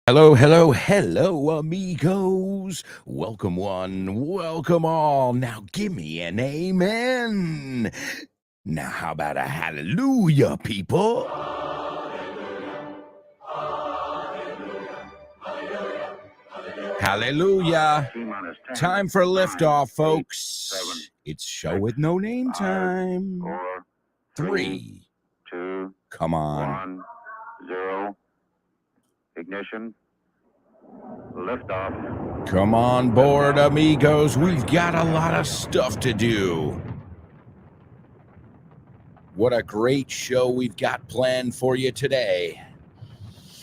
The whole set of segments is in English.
Hello, hello, hello, amigos. Welcome one, welcome all. Now give me an amen. Now, how about a hallelujah, people? Hallelujah. Time for liftoff, folks. It's show with no name time. 3, 2, come on. 1, 0. Ignition. Liftoff. Come on board, amigos. We've got a lot of stuff to do. What a great show we've got planned for you today.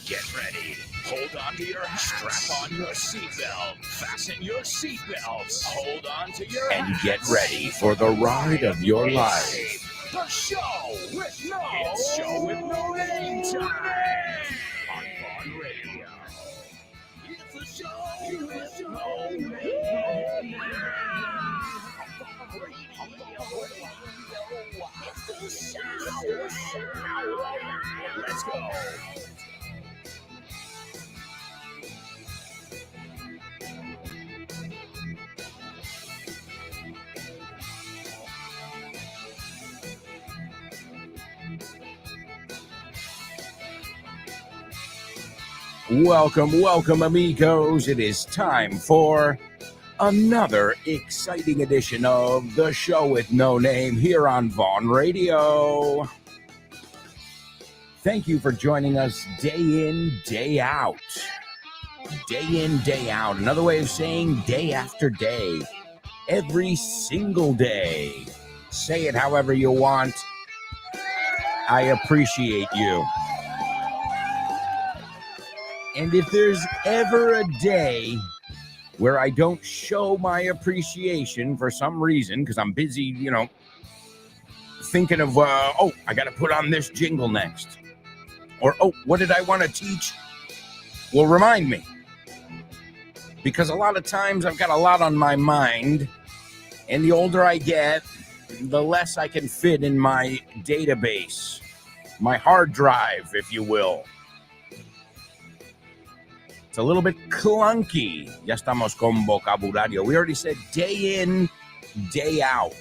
Get ready. Hold on to your hats. Strap on your seatbelt. Fasten your seatbelts. Hold on to your hats. And get ready for the ride of your life. The show with no name time. On Vaughn Radio. It's a show with no name. Let's go. Welcome, amigos. It is time for another exciting edition of the show with no name here on Vaughn Radio. Thank you for joining us day in, day out. Day in, day out. Another way of saying day after day. Every single day. Say it however you want. I appreciate you. And if there's ever a day where I don't show my appreciation for some reason, because I'm busy, thinking of, I got to put on this jingle next. Or, what did I want to teach? Well, remind me. Because a lot of times I've got a lot on my mind, and the older I get, the less I can fit in my database, my hard drive, if you will. It's a little bit clunky. Ya estamos con vocabulario. We already said day in, day out.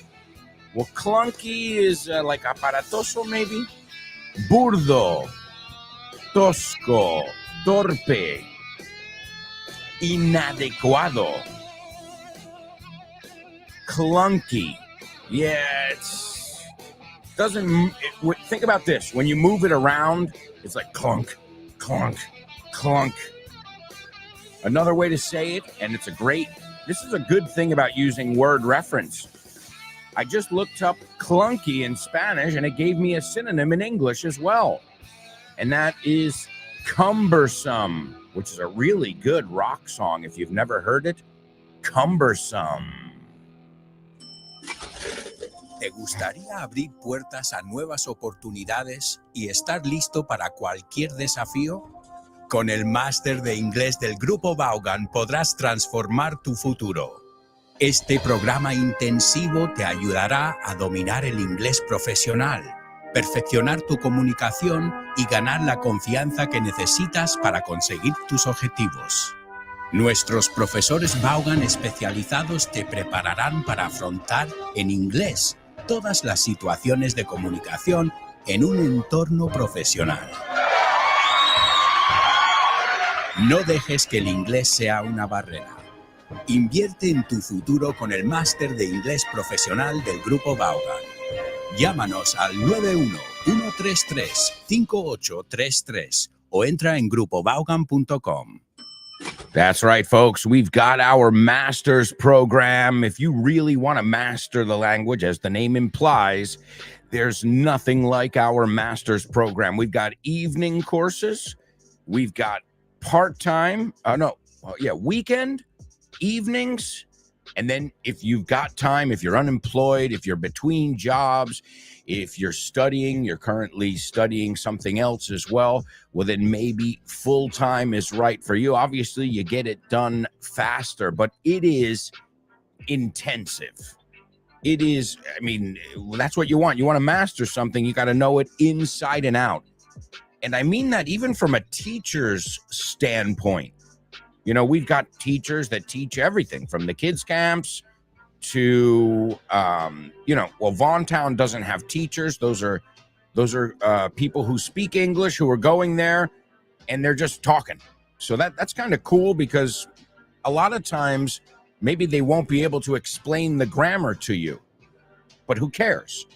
Well, clunky is like aparatoso, maybe? Burdo, tosco, torpe, inadecuado. Clunky. Yeah, think about this. When you move it around, it's like clunk, clunk, clunk. Another way to say it, and this is a good thing about using word reference. I just looked up clunky in Spanish, and it gave me a synonym in English as well. And that is cumbersome, which is a really good rock song if you've never heard it. Cumbersome. ¿Te gustaría abrir puertas a nuevas oportunidades y estar listo para cualquier desafío? Con el máster de inglés del Grupo Vaughan podrás transformar tu futuro. Este programa intensivo te ayudará a dominar el inglés profesional, perfeccionar tu comunicación y ganar la confianza que necesitas para conseguir tus objetivos. Nuestros profesores Vaughan especializados te prepararán para afrontar en inglés todas las situaciones de comunicación en un entorno profesional. No dejes que el inglés sea una barrera. Invierte en tu futuro con el máster de inglés profesional del Grupo Vaughan. Llámanos al 91-133-5833 o entra en grupovaughan.com. That's right, folks. We've got our master's program. If you really want to master the language, as the name implies, there's nothing like our master's program. We've got evening courses. We've got part-time, weekend, evenings, and then if you've got time, if you're unemployed, if you're between jobs, if you're currently studying something else as well, well, then maybe full-time is right for you. Obviously, you get it done faster, but it is intensive. It is, that's what you want. You want to master something, you got to know it inside and out. And I mean that even from a teacher's standpoint. We've got teachers that teach everything from the kids camps to Vaughntown doesn't have teachers. Those are people who speak English who are going there and they're just talking. So that's kind of cool, because a lot of times maybe they won't be able to explain the grammar to you, but who cares,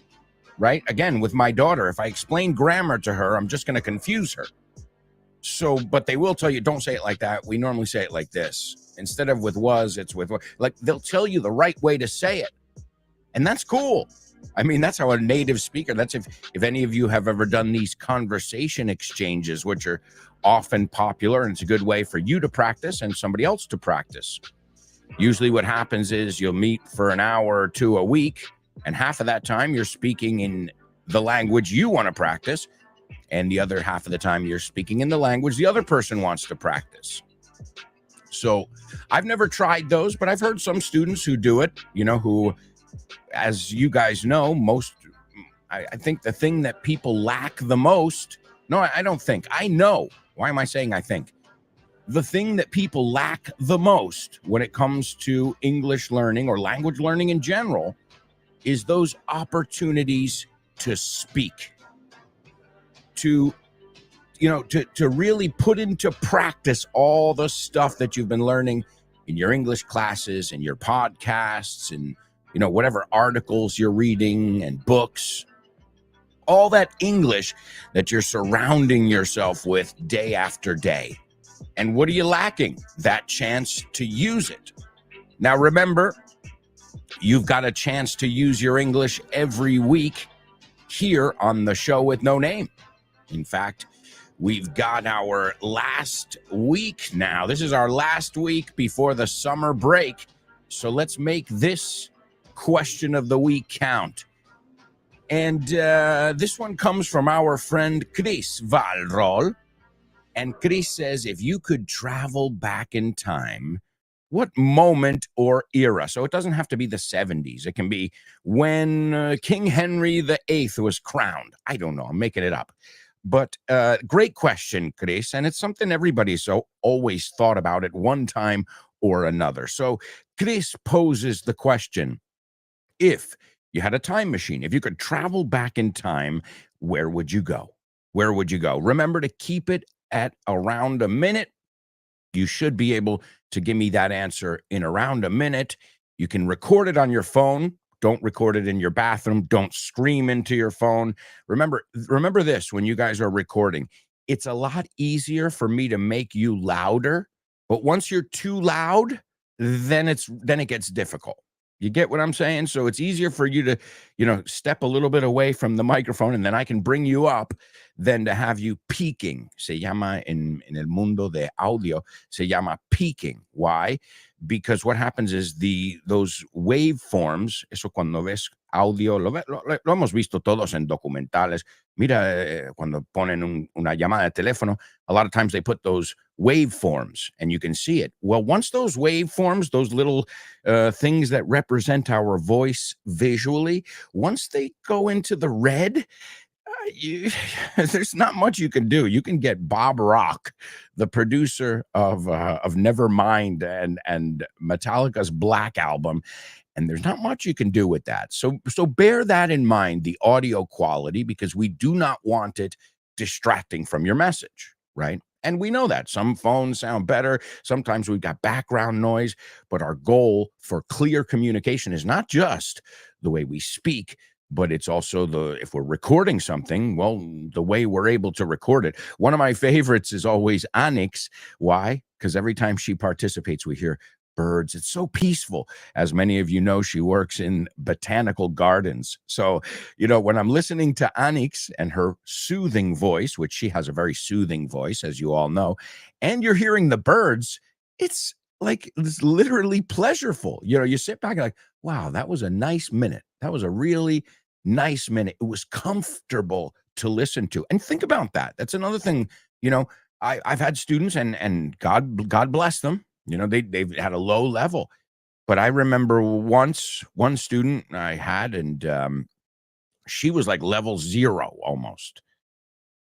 right? Again, with my daughter, if I explain grammar to her, I'm just going to confuse her. So, but they will tell you, don't say it like that. We normally say it like this. Instead of with was, it's with, like, they'll tell you the right way to say it. And that's cool. I mean, that's how a native speaker, that's if any of you have ever done these conversation exchanges, which are often popular, and it's a good way for you to practice and somebody else to practice. Usually what happens is you'll meet for an hour or two a week, and half of that time you're speaking in the language you want to practice, and the other half of the time you're speaking in the language the other person wants to practice. So I've never tried those, but I've heard some students who do it, who, as you guys know, I think the thing that people lack the most, no, I don't think, I know. Why am I saying I think? The thing that people lack the most when it comes to English learning or language learning in general is those opportunities to speak, to really put into practice all the stuff that you've been learning in your English classes and your podcasts and, whatever articles you're reading and books, all that English that you're surrounding yourself with day after day. And what are you lacking? That chance to use it. Now, remember, you've got a chance to use your English every week here on the show with no name. In fact, we've got our last week now. This is our last week before the summer break. So let's make this question of the week count. And this one comes from our friend Chris Valrol. And Chris says, if you could travel back in time, what moment or era? So it doesn't have to be the 70s. It can be when King Henry VIII was crowned. I don't know. I'm making it up. But great question, Chris. And it's something everybody's always thought about at one time or another. So Chris poses the question, if you had a time machine, if you could travel back in time, where would you go? Where would you go? Remember to keep it at around a minute. You should be able to give me that answer in around a minute. You can record it on your phone. Don't record it in your bathroom. Don't scream into your phone. Remember this when you guys are recording. It's a lot easier for me to make you louder, but once you're too loud, then it gets difficult. You get what I'm saying? So it's easier for you to, step a little bit away from the microphone, and then I can bring you up than to have you peaking. Se llama en el mundo de audio, se llama peaking. Why? Because what happens is those waveforms, eso cuando ves audio, lo hemos visto todos en documentales. Mira, cuando ponen una llamada de teléfono, a lot of times they put those waveforms and you can see it. Well, once those waveforms, those little things that represent our voice visually, once they go into the red, there's not much you can do. You can get Bob Rock, the producer of Nevermind and Metallica's Black Album, and there's not much you can do with that. So bear that in mind, the audio quality, because we do not want it distracting from your message, right? And we know that some phones sound better. Sometimes we've got background noise, but our goal for clear communication is not just the way we speak, but it's also if we're recording something, well, the way we're able to record it. One of my favorites is always Anix. Why? Because every time she participates, we hear birds. It's so peaceful. As many of you know, she works in botanical gardens. So, when I'm listening to Anix and her soothing voice, which she has a very soothing voice, as you all know, and you're hearing the birds, it's literally pleasureful. You sit back and like, wow, that was a nice minute. That was a really nice minute. It was comfortable to listen to. And think about that. That's another thing. I've had students and God bless them. They've had a low level. But I remember one student I had, and she was like level 0 almost.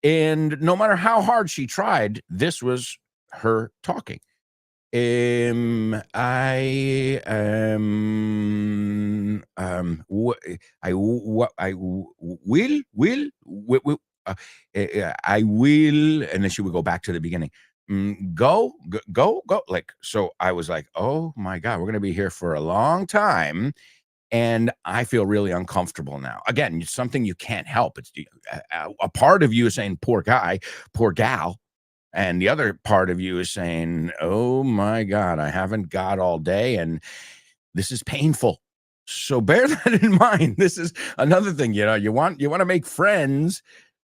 And no matter how hard she tried, this was her talking. I I will, and then she would go back to the beginning. Go. Like, so I was like, oh my God, we're going to be here for a long time. And I feel really uncomfortable now. Again, it's something you can't help. It's a part of you is saying, poor guy, poor gal. And the other part of you is saying, oh my God, I haven't got all day and this is painful. So bear that in mind. This is another thing, you want to make friends.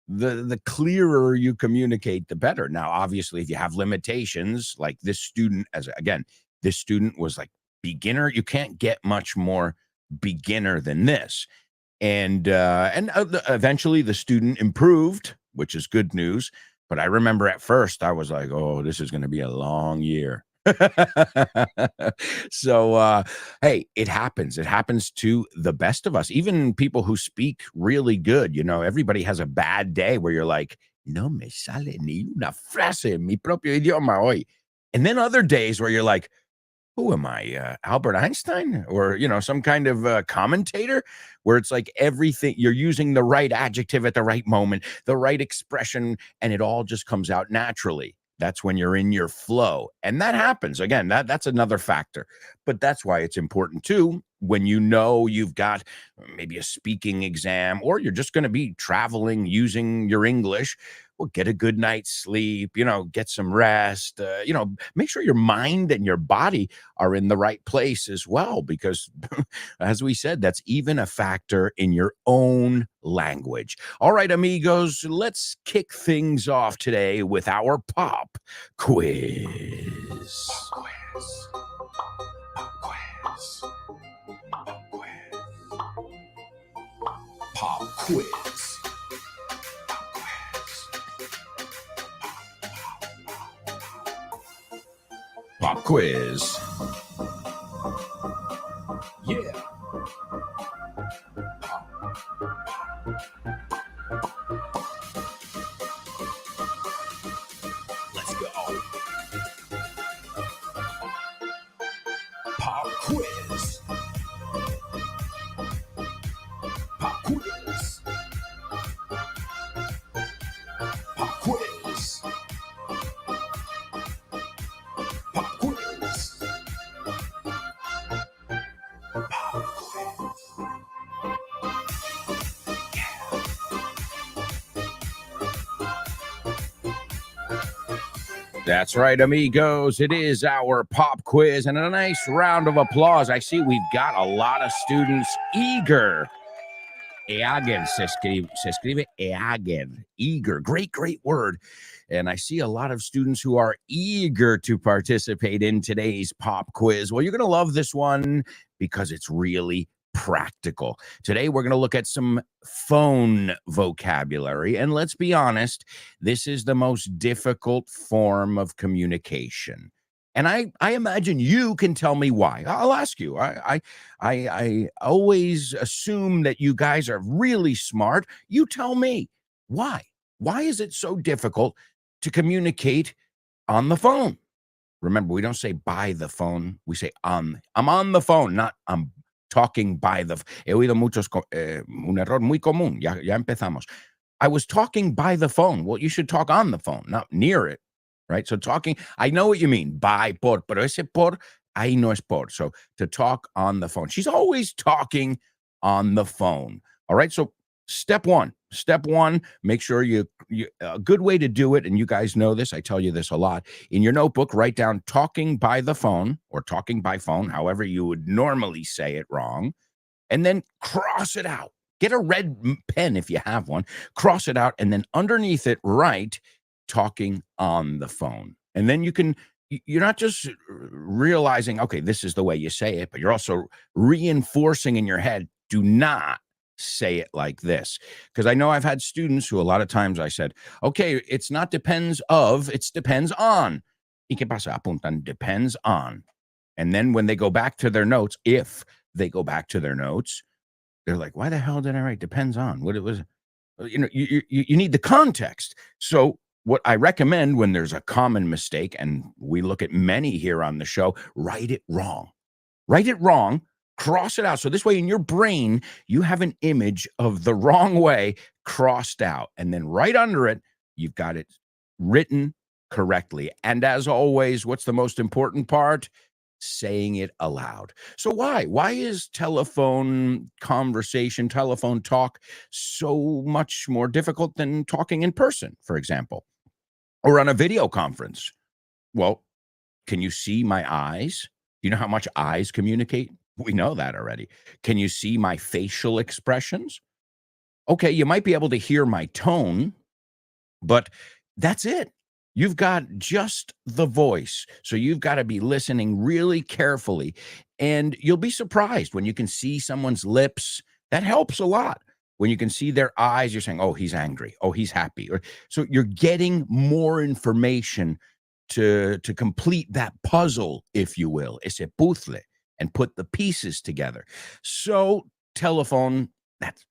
The clearer you communicate, the better. Now, obviously, if you have limitations, like this student, this student was like beginner. You can't get much more beginner than this. And eventually the student improved, which is good news. But I remember at first I was like, oh, this is going to be a long year. So, hey, it happens. It happens to the best of us, even people who speak really good. Everybody has a bad day where you're like, no me sale ni una frase en mi propio idioma hoy. And then other days where you're like, who am I, Albert Einstein, or some kind of commentator, where it's like everything, you're using the right adjective at the right moment, the right expression, and it all just comes out naturally. That's when you're in your flow, and that happens again. That's another factor, but that's why it's important too. When you've got maybe a speaking exam, or you're just going to be traveling using your English, well, get a good night's sleep, get some rest, make sure your mind and your body are in the right place as well, because as we said, that's even a factor in your own language. All right, amigos, let's kick things off today with our pop quiz. Pop quiz. Pop quiz. Pop quiz. Pop quiz. Pop quiz. Yeah. Let's go. Pop quiz. Pop quiz. Pop quiz. Pop quiz. That's right, amigos. It is our pop quiz, and a nice round of applause. I see we've got a lot of students eager. Eager se escribe eager. Eager. Great word. And I see a lot of students who are eager to participate in today's pop quiz. Well, you're going to love this one because it's really practical. Today, we're going to look at some phone vocabulary. And let's be honest, this is the most difficult form of communication. And I imagine you can tell me why. I'll ask you. I always assume that you guys are really smart. You tell me why. Why is it so difficult to communicate on the phone? Remember, we don't say by the phone. We say on. I'm on the phone, not I'm talking by the. He oído un error muy común. Ya empezamos. I was talking by the phone. Well, you should talk on the phone, not near it. Right? So talking, I know what you mean, by, por, pero ese por, ahí no es por. So to talk on the phone. She's always talking on the phone. All right? So step one, make sure a good way to do it, and you guys know this, I tell you this a lot, in your notebook, write down talking by the phone, or talking by phone, however you would normally say it wrong, and then cross it out. Get a red pen if you have one, cross it out, and then underneath it, write talking on the phone. And then you're not just realizing, okay, this is the way you say it, but you're also reinforcing in your head, do not say it like this. Because I know I've had students who a lot of times I said, okay, it's not depends of, it's depends on. ¿Y qué pasa? Apuntan depends on. And then when they go back to their notes, if they go back to their notes, they're like, why the hell did I write depends on? What it was? You need the context. So what I recommend when there's a common mistake, and we look at many here on the show, write it wrong. Write it wrong, cross it out. So this way in your brain, you have an image of the wrong way crossed out. And then right under it, you've got it written correctly. And as always, what's the most important part? Saying it aloud. So why is telephone conversation, telephone talk so much more difficult than talking in person, for example, or on a video conference? Well, can you see my eyes? You know how much eyes communicate? We know that already. Can you see my facial expressions? Okay, you might be able to hear my tone, but that's it. You've got just the voice. So you've got to be listening really carefully. And you'll be surprised when you can see someone's lips. That helps a lot. When you can see their eyes, you're saying, oh, he's angry. Oh, he's happy. So you're getting more information to complete that puzzle, if you will, ese puzzle, and put the pieces together. So telephone,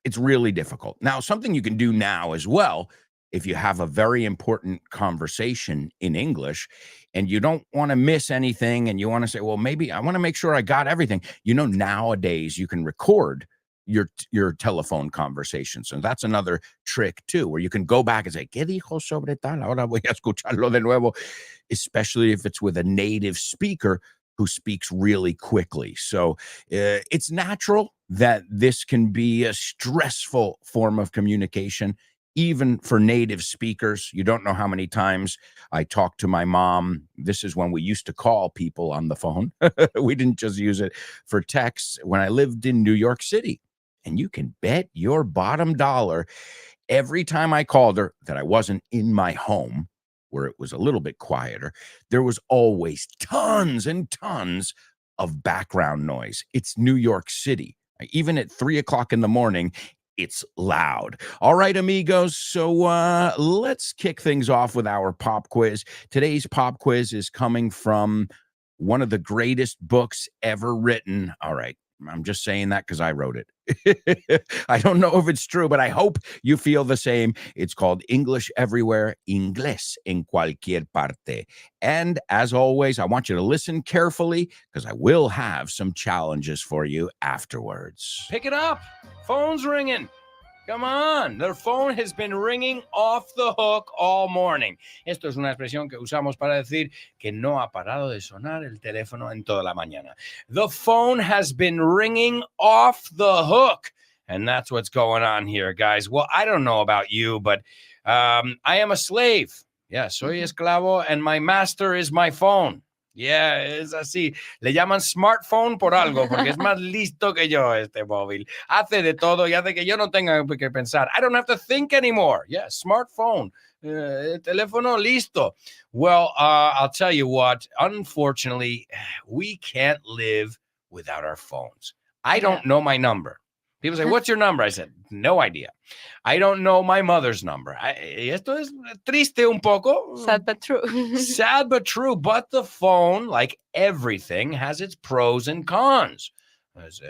it's really difficult. Now, something you can do now as well, if you have a very important conversation in English and you don't want to miss anything and you want to say, well, maybe I want to make sure I got everything. Nowadays you can record your telephone conversations. And that's another trick too, where you can go back and say, ¿Qué dijo sobre tal? Ahora voy a escucharlo de nuevo, especially if it's with a native speaker who speaks really quickly. So it's natural that this can be a stressful form of communication, even for native speakers. You don't know how many times I talked to my mom. This is when we used to call people on the phone. We didn't just use it for texts. When I lived in New York City, and you can bet your bottom dollar, every time I called her that I wasn't in my home, where it was a little bit quieter, there was always tons and tons of background noise. It's New York City. Even at 3:00 in the morning, it's loud. All right, amigos. So let's kick things off with our pop quiz. Today's pop quiz is coming from one of the greatest books ever written. All right. I'm just saying that because I wrote it. I don't know if it's true, but I hope you feel the same. It's called English Everywhere, Inglés en Cualquier Parte. And as always, I want you to listen carefully because I will have some challenges for you afterwards. Pick it up. Phone's ringing. Come on, their phone has been ringing off the hook all morning. Esto es una expresión que usamos para decir que no ha parado de sonar el teléfono en toda la mañana. The phone has been ringing off the hook. And that's what's going on here, guys. Well, I don't know about you, but I am a slave. Yeah, soy esclavo and my master is my phone. Yeah, es así. Le llaman smartphone por algo, porque es más listo que yo este móvil. Hace de todo y hace que yo no tenga que pensar. I don't have to think anymore. Yeah, smartphone. Teléfono listo. Well, I'll tell you what. Unfortunately, we can't live without our phones. I don't know my number. People say, what's your number? I said, no idea. I don't know my mother's number. Esto es triste un poco. Sad but true. Sad but true. But the phone, like everything, has its pros and cons. There's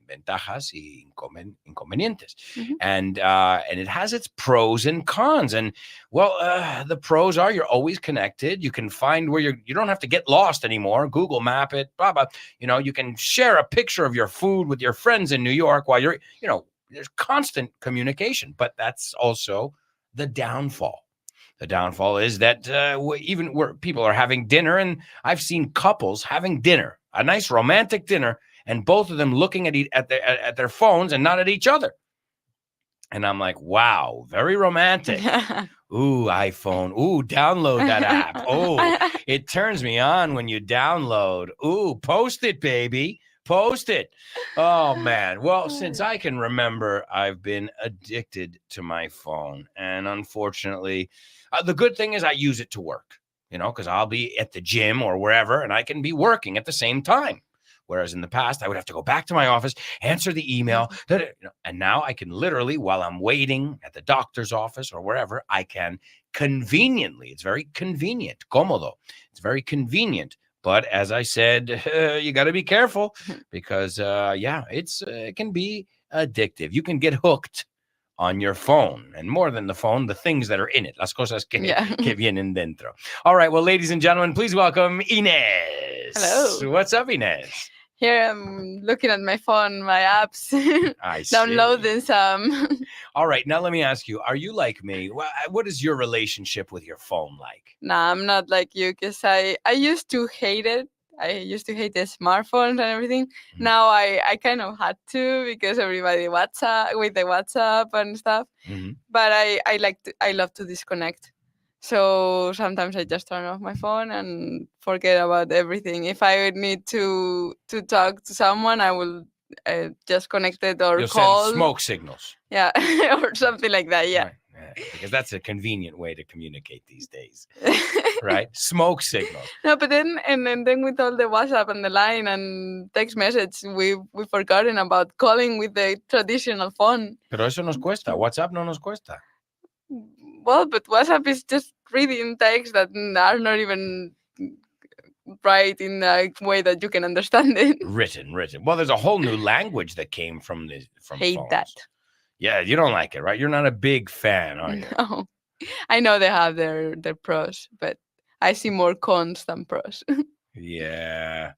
ventajas y inconvenientes. Mm-hmm. And it has its pros and cons. And, well, the pros are you're always connected. You can find where you don't have to get lost anymore. Google map it, blah, blah. You can share a picture of your food with your friends in New York while you're, there's constant communication. But that's also the downfall. The downfall is that even where people are having dinner, and I've seen couples having dinner, a nice romantic dinner, and both of them looking at their phones and not at each other. And I'm like, wow, very romantic. Ooh, iPhone. Ooh, download that app. Oh, it turns me on when you download. Ooh, post it, baby. Post it. Oh, man. Well, since I can remember, I've been addicted to my phone. And unfortunately, the good thing is I use it to work, because I'll be at the gym or wherever, and I can be working at the same time. Whereas in the past, I would have to go back to my office, answer the email, and now I can literally, while I'm waiting at the doctor's office or wherever, I can conveniently, it's very convenient, cómodo, it's very convenient. But as I said, you got to be careful because, it can be addictive. You can get hooked on your phone, and more than the phone, the things that are in it, las cosas que, Yeah. que vienen dentro. All right, well, ladies and gentlemen, please welcome Inez. Hello. What's up, Inez? Here I'm looking at my phone, my apps, I see. downloading some. All right, now let me ask you, are you like me? What is your relationship with your phone like? Nah, I'm not like you because I used to hate it. I used to hate the smartphones and everything. Now I kind of had to because everybody WhatsApp with the WhatsApp and stuff. But I love to disconnect. So sometimes I just turn off my phone and forget about everything. If I need to talk to someone, I will just connect it or You'll call. send smoke signals. Yeah, or something like that. Yeah. Right. Because that's a convenient way to communicate these days, right? Smoke signals. No, but then with all the WhatsApp and the line and text message, we've forgotten about calling with the traditional phone. Pero eso nos cuesta. WhatsApp no nos cuesta. Well, but WhatsApp is just reading texts that are not even right in a way that you can understand it. Written. Well, there's a whole new language that came from Hate phones. that. Yeah, you don't like it, right? You're not a big fan, are you? No. I know they have their pros, but I see more cons than pros. Yeah.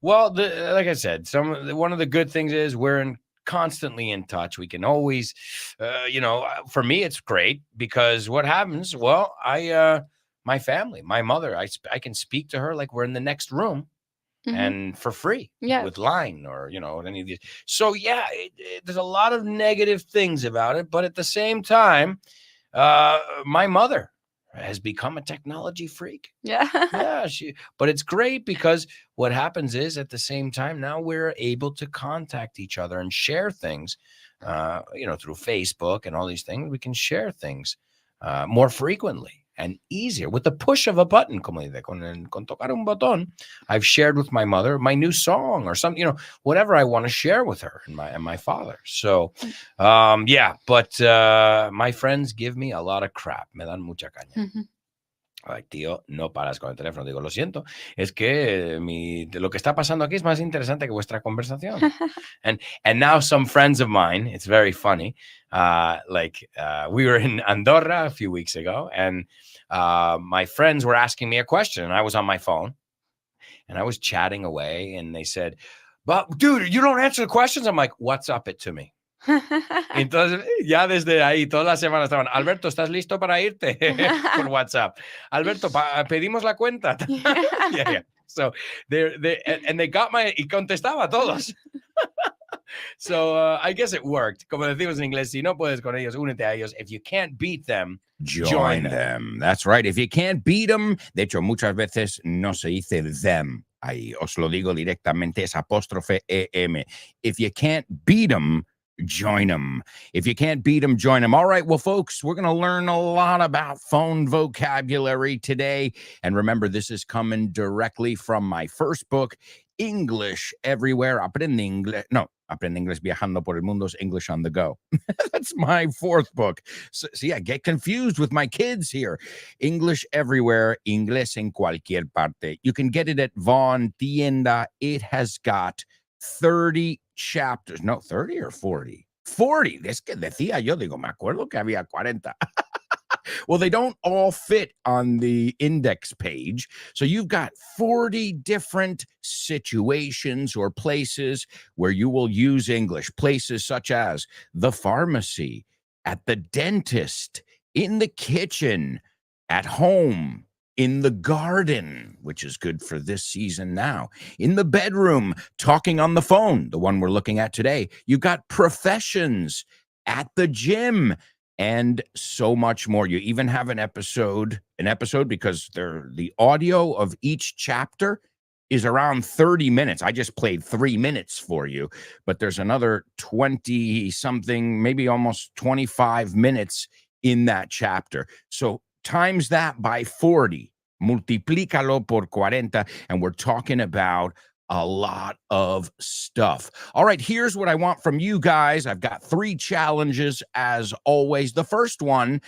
Well, like I said, one of the good things is we're constantly in touch. We can always, for me, it's great because what happens? Well, my family, my mother, I can speak to her like we're in the next room. And for free, with Line or any of these. So yeah, there's a lot of negative things about it, but at the same time, my mother has become a technology freak. Yeah. But it's great because what happens is at the same time now we're able to contact each other and share things, through Facebook and all these things. We can share things more frequently and easier with the push of a button. Con tocar un botón, I've shared with my mother my new song or something, whatever I want to share with her and my father. So, but my friends give me a lot of crap. Me dan mucha caña. Ay, tío, no paras con el teléfono. Digo, lo siento. Es que lo que está pasando aquí es más interesante que vuestra conversación. And now some friends of mine, it's very funny. We were in Andorra a few weeks ago, and my friends were asking me a question, and I was on my phone, and I was chatting away, and they said, "But dude, you don't answer the questions." I'm like, "WhatsApp it to me." Entonces, ya desde ahí, toda la semana estaban, Alberto, ¿estás listo para irte? Por WhatsApp. Alberto, pedimos la cuenta. Yeah. So, they got y contestaba a todos. So, I guess it worked. Como decimos en inglés, si no puedes con ellos, únete a ellos. If you can't beat them, join them. That's right. If you can't beat them, de hecho, muchas veces no se dice them. Ahí os lo digo directamente, es apóstrofe EM. If you can't beat them, join them. If you can't beat them, join them. All right, well, folks, we're going to learn a lot about phone vocabulary today. And remember, this is coming directly from my first book, English Everywhere. Aprende Inglés Viajando por el Mundo's English on the Go. That's my fourth book. So I get confused with my kids here. English Everywhere, Inglés en cualquier parte. You can get it at Vaughn Tienda. It has got 30 chapters. No, 30 or 40? 40. Es que decía yo, digo, me acuerdo que había 40. Well, they don't all fit on the index page. So you've got 40 different situations or places where you will use English. Places such as the pharmacy, at the dentist, in the kitchen, at home, in the garden, which is good for this season now, in the bedroom, talking on the phone, the one we're looking at today. You've got professions, at the gym, and so much more. You even have an episode because the audio of each chapter is around 30 minutes. I just played 3 minutes for you, but there's another 20 something, maybe almost 25 minutes in that chapter. So times that by 40, multiplícalo por 40, and we're talking about a lot of stuff. All right, here's what I want from you guys. I've got 3 challenges as always. The first one,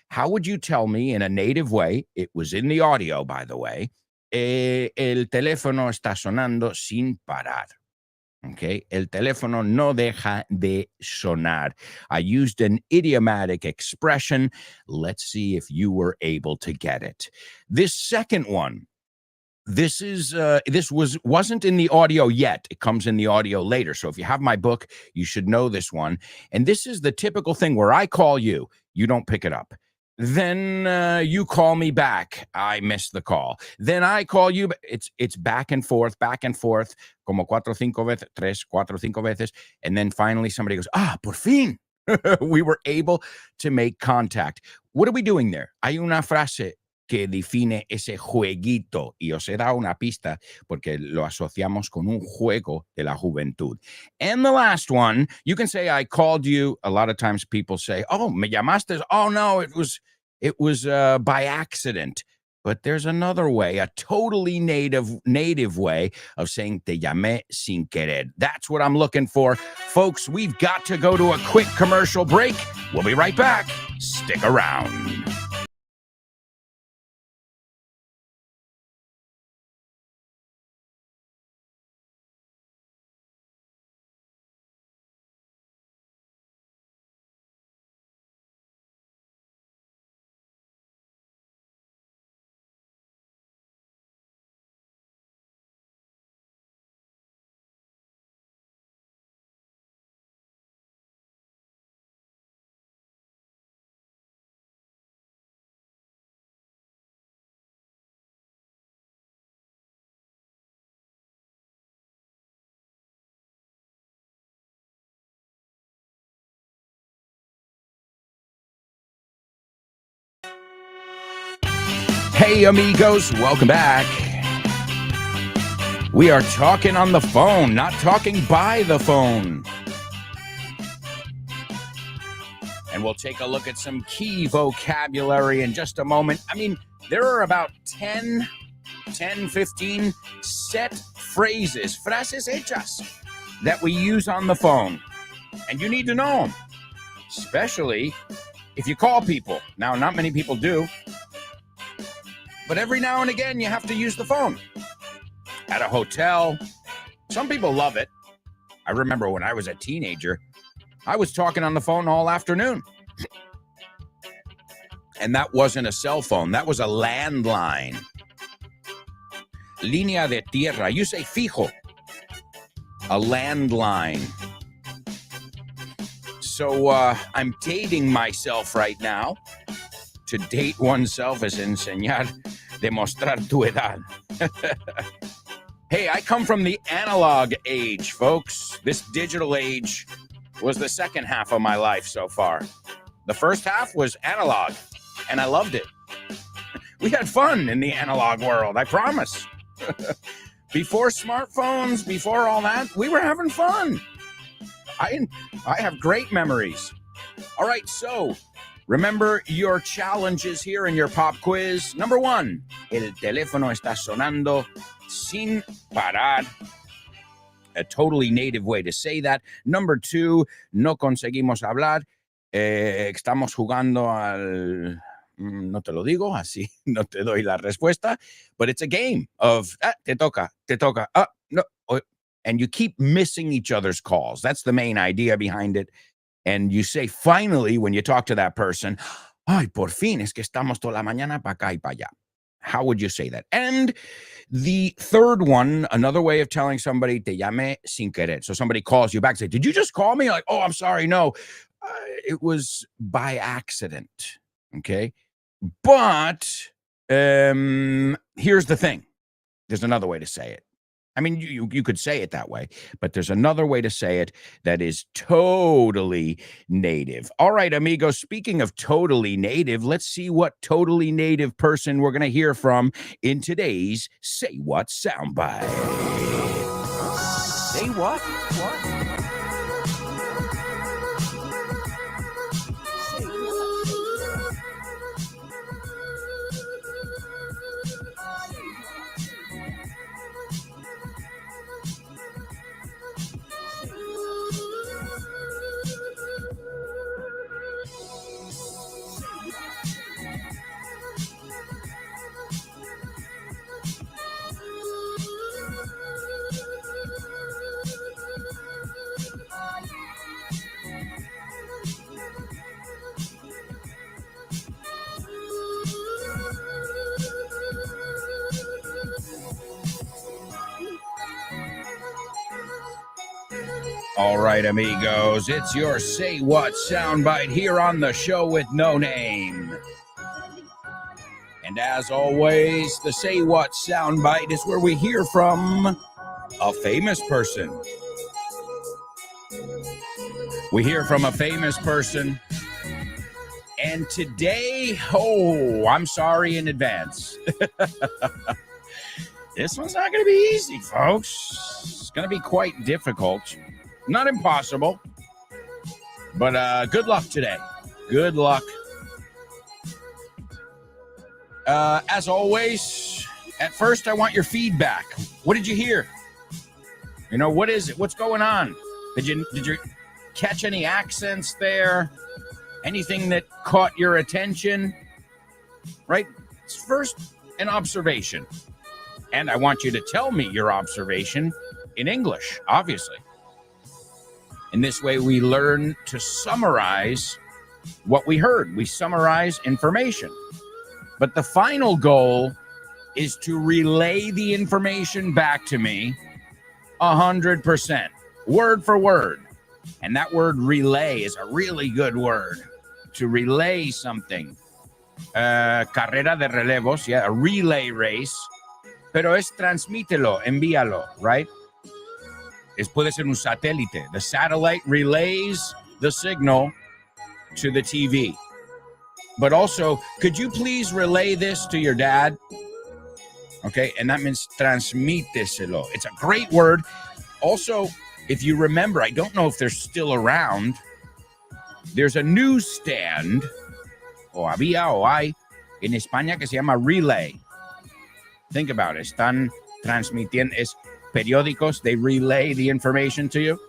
how would you tell me in a native way, it was in the audio, by the way, el teléfono está sonando sin parar. Okay, el teléfono no deja de sonar. I used an idiomatic expression. Let's see if you were able to get it. This second one, this wasn't in the audio yet. It comes in the audio later. So if you have my book, you should know this one. And this is the typical thing where I call you, you don't pick it up. Then you call me back. I miss the call. Then I call you. It's back and forth, como 4 o 5 veces, 3, 4 o 5 veces. And then finally somebody goes, por fin. We were able to make contact. What are we doing there? Hay una frase que define ese jueguito y os he dado una pista porque lo asociamos con un juego de la juventud. And the last one, you can say I called you. A lot of times people say, "Oh, me llamaste." Oh no, it was by accident. But there's another way, a totally native way of saying te llamé sin querer. That's what I'm looking for. Folks, we've got to go to a quick commercial break. We'll be right back. Stick around. Hey, amigos, welcome back. We are talking on the phone, not talking by the phone. And we'll take a look at some key vocabulary in just a moment. I mean, there are about 10, 15 set phrases, frases hechas, that we use on the phone. And you need to know them, especially if you call people. Now, not many people do. But every now and again, you have to use the phone. At a hotel, some people love it. I remember when I was a teenager, I was talking on the phone all afternoon. And that wasn't a cell phone. That was a landline. Línea de tierra. You say fijo. A landline. So I'm dating myself right now. To date oneself is enseñar, demostrar tu edad. Hey, I come from the analog age, folks. This digital age was the second half of my life so far. The first half was analog, and I loved it. We had fun in the analog world, I promise. Before smartphones, before all that, we were having fun. I have great memories. All right, so remember your challenges here in your pop quiz. Number 1, el teléfono está sonando sin parar. A totally native way to say that. Number 2, no conseguimos hablar. Estamos jugando al... No te lo digo, así no te doy la respuesta. But it's a game of, te toca. No. And you keep missing each other's calls. That's the main idea behind it. And you say, finally, when you talk to that person, ay, por fin, es que estamos toda la mañana para acá y para allá. How would you say that? And the third one, another way of telling somebody, te llamé sin querer. So somebody calls you back, say, did you just call me? Like, oh, I'm sorry, no. It was by accident, okay? But here's the thing. There's another way to say it. I mean, you could say it that way, but there's another way to say it that is totally native. All right, amigos, speaking of totally native, let's see what totally native person we're going to hear from in today's Say What soundbite. Say what? All right, amigos, it's your Say What soundbite here on the show with no name. And as always, the Say What soundbite is where we hear from a famous person. We hear from a famous person. And today, I'm sorry in advance. This one's not going to be easy, folks. It's going to be quite difficult. Not impossible. But good luck today. Good luck. As always, at first I want your feedback. What did you hear? You know, what is it? What's going on? Did you catch any accents there? Anything that caught your attention? Right? It's first an observation. And I want you to tell me your observation in English, obviously. In this way, we learn to summarize what we heard. We summarize information. But the final goal is to relay the information back to me 100%, word for word. And that word relay is a really good word. To relay something. Carrera de relevos, yeah, a relay race. Pero es transmítelo, envíalo, right? Puede ser un satélite. The satellite relays the signal to the TV. But also, could you please relay this to your dad? Okay, and that means transmíteselo. It's a great word. Also, if you remember, I don't know if they're still around, there's a newsstand, o había o hay, en España que se llama Relay. Think about it. Están transmitiendo, periódicos, they relay the information to you.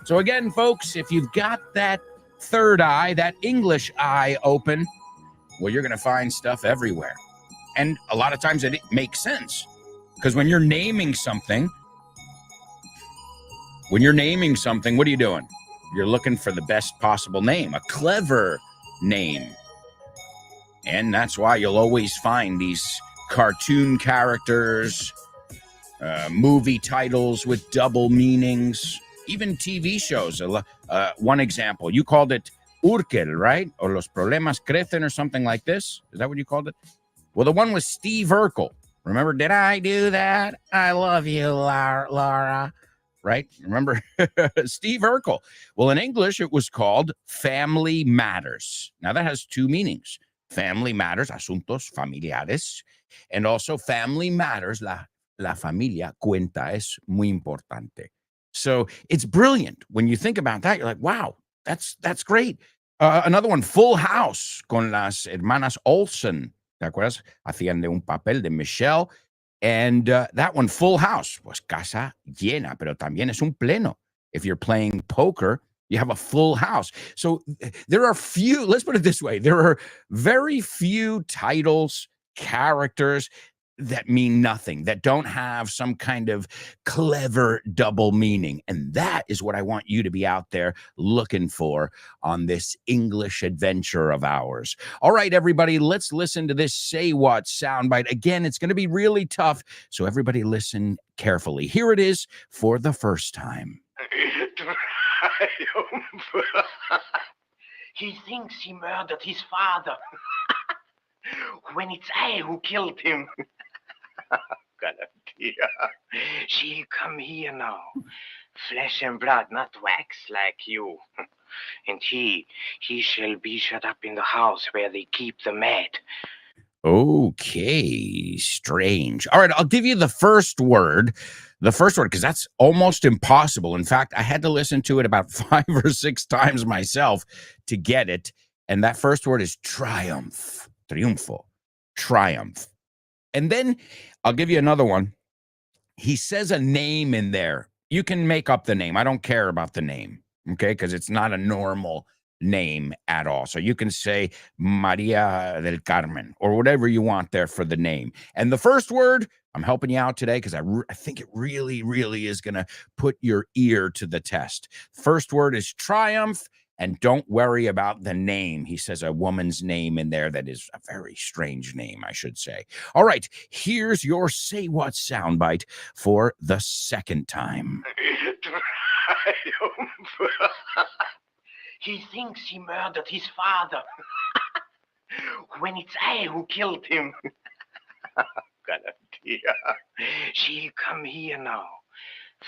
So again, folks, if you've got that third eye, that English eye open, well, you're going to find stuff everywhere. And a lot of times it makes sense. Because when you're naming something, what are you doing? You're looking for the best possible name, a clever name. And that's why you'll always find these cartoon characters, movie titles with double meanings, even TV shows. One example, you called it Urkel, right? Or Los Problemas Crecen or something like this. Is that what you called it? Well, the one with Steve Urkel. Remember, did I do that? I love you, Laura. Right? Remember Steve Urkel? Well, in English, it was called Family Matters. Now, that has two meanings. Family Matters, asuntos familiares, and also Family Matters, la familia cuenta, es muy importante. So it's brilliant. When you think about that, you're like, wow, that's great. Another one, Full House, con las hermanas Olsen. ¿Te acuerdas? Hacían de un papel de Michelle. And that one, Full House, pues casa llena, pero también es un pleno. If you're playing poker, you have a full house. So there are few, let's put it this way, there are very few titles, characters that mean nothing, that don't have some kind of clever double meaning. And that is what I want you to be out there looking for on this English adventure of ours. All right, everybody, let's listen to this Say What soundbite. Again, it's going to be really tough, so everybody listen carefully. Here it is for the first time. He thinks he murdered his father when it's I who killed him. She'll come here now. Flesh and blood, not wax like you. And he shall be shut up in the house where they keep the mad. Okay, strange. All right, I'll give you the first word, because that's almost impossible. In fact, I had to listen to it about 5 or 6 times myself to get it. And that first word is triumph. Triunfo. Triumph. And then I'll give you another one. He says a name in there. You can make up the name. I don't care about the name, okay? Because it's not a normal name at all. So you can say Maria del Carmen or whatever you want there for the name. And the first word, I'm helping you out today because I think it really, really is going to put your ear to the test. First word is triumph. And don't worry about the name. He says a woman's name in there that is a very strange name, I should say. All right, here's your Say What soundbite for the second time. He thinks he murdered his father when it's I who killed him. She'll come here now.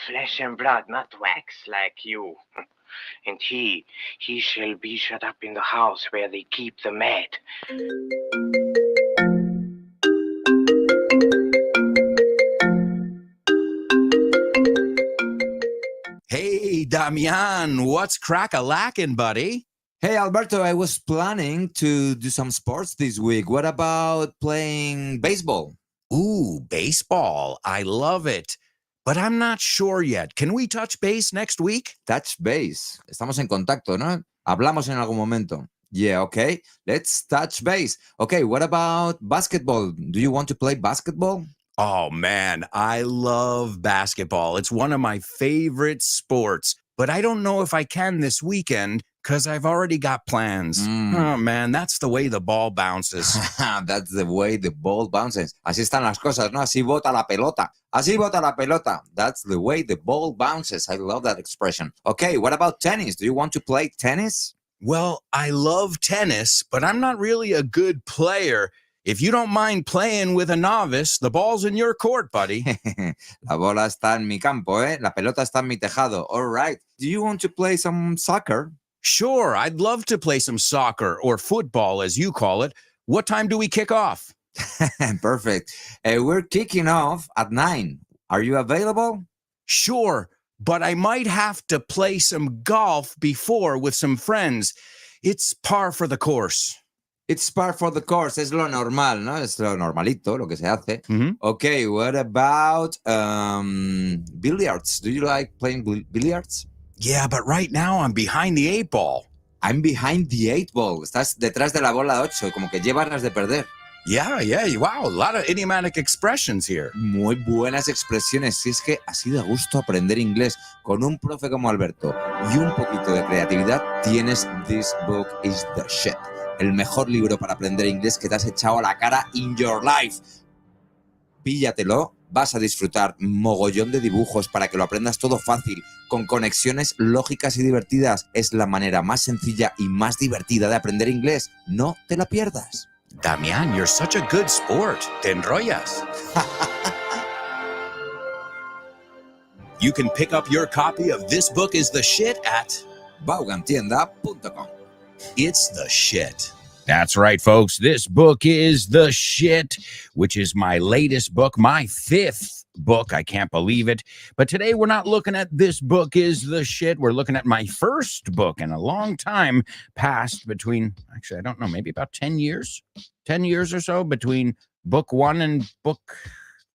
Flesh and blood, not wax like you. And he shall be shut up in the house where they keep the mad. Hey, Damian, what's crack-a-lackin', buddy? Hey, Alberto, I was planning to do some sports this week. What about playing baseball? Ooh, baseball. I love it. But I'm not sure yet. Can we touch base next week? Touch base. Estamos en contacto, ¿no? Hablamos en algún momento. Yeah, okay. Let's touch base. Okay, what about basketball? Do you want to play basketball? Oh, man, I love basketball. It's one of my favorite sports. But I don't know if I can this weekend because I've already got plans. Oh, man, that's the way the ball bounces. That's the way the ball bounces. Así están las cosas, ¿no? Así bota la pelota. Así bota la pelota. That's the way the ball bounces. I love that expression. Okay, what about tennis? Do you want to play tennis? Well, I love tennis, but I'm not really a good player. If you don't mind playing with a novice, the ball's in your court, buddy. La bola está en mi campo, ¿eh? La pelota está en mi tejado. All right. Do you want to play some soccer? Sure, I'd love to play some soccer or football, as you call it. What time do we kick off? Perfect. We're kicking off at 9. Are you available? Sure, but I might have to play some golf before with some friends. It's par for the course. It's par for the course. Es lo normal, ¿no? Es lo normalito, lo que se hace. Okay, what about billiards? Do you like playing billiards? Yeah, but right now I'm behind the 8 ball. I'm behind the 8 ball. Estás detrás de la bola 8, como que llevas las de perder. Yeah, wow, a lot of idiomatic expressions here. Muy buenas expresiones. Si es que así da gusto aprender inglés con un profe como Alberto y un poquito de creatividad, tienes This Book is the Shit. El mejor libro para aprender inglés que te has echado a la cara in your life. Píllatelo, vas a disfrutar mogollón de dibujos para que lo aprendas todo fácil, con conexiones lógicas y divertidas. Es la manera más sencilla y más divertida de aprender inglés. No te la pierdas. Damian, you're such a good sport. Te enrollas. You can pick up your copy of This Book is the Shit at vaughantienda.com. It's the shit. That's right, folks. This book is The Shit, which is my latest book, my 5th book. I can't believe it. But today we're not looking at This Book is the Shit. We're looking at my first book, and a long time passed between, actually, I don't know, maybe about 10 years or so between book 1 and book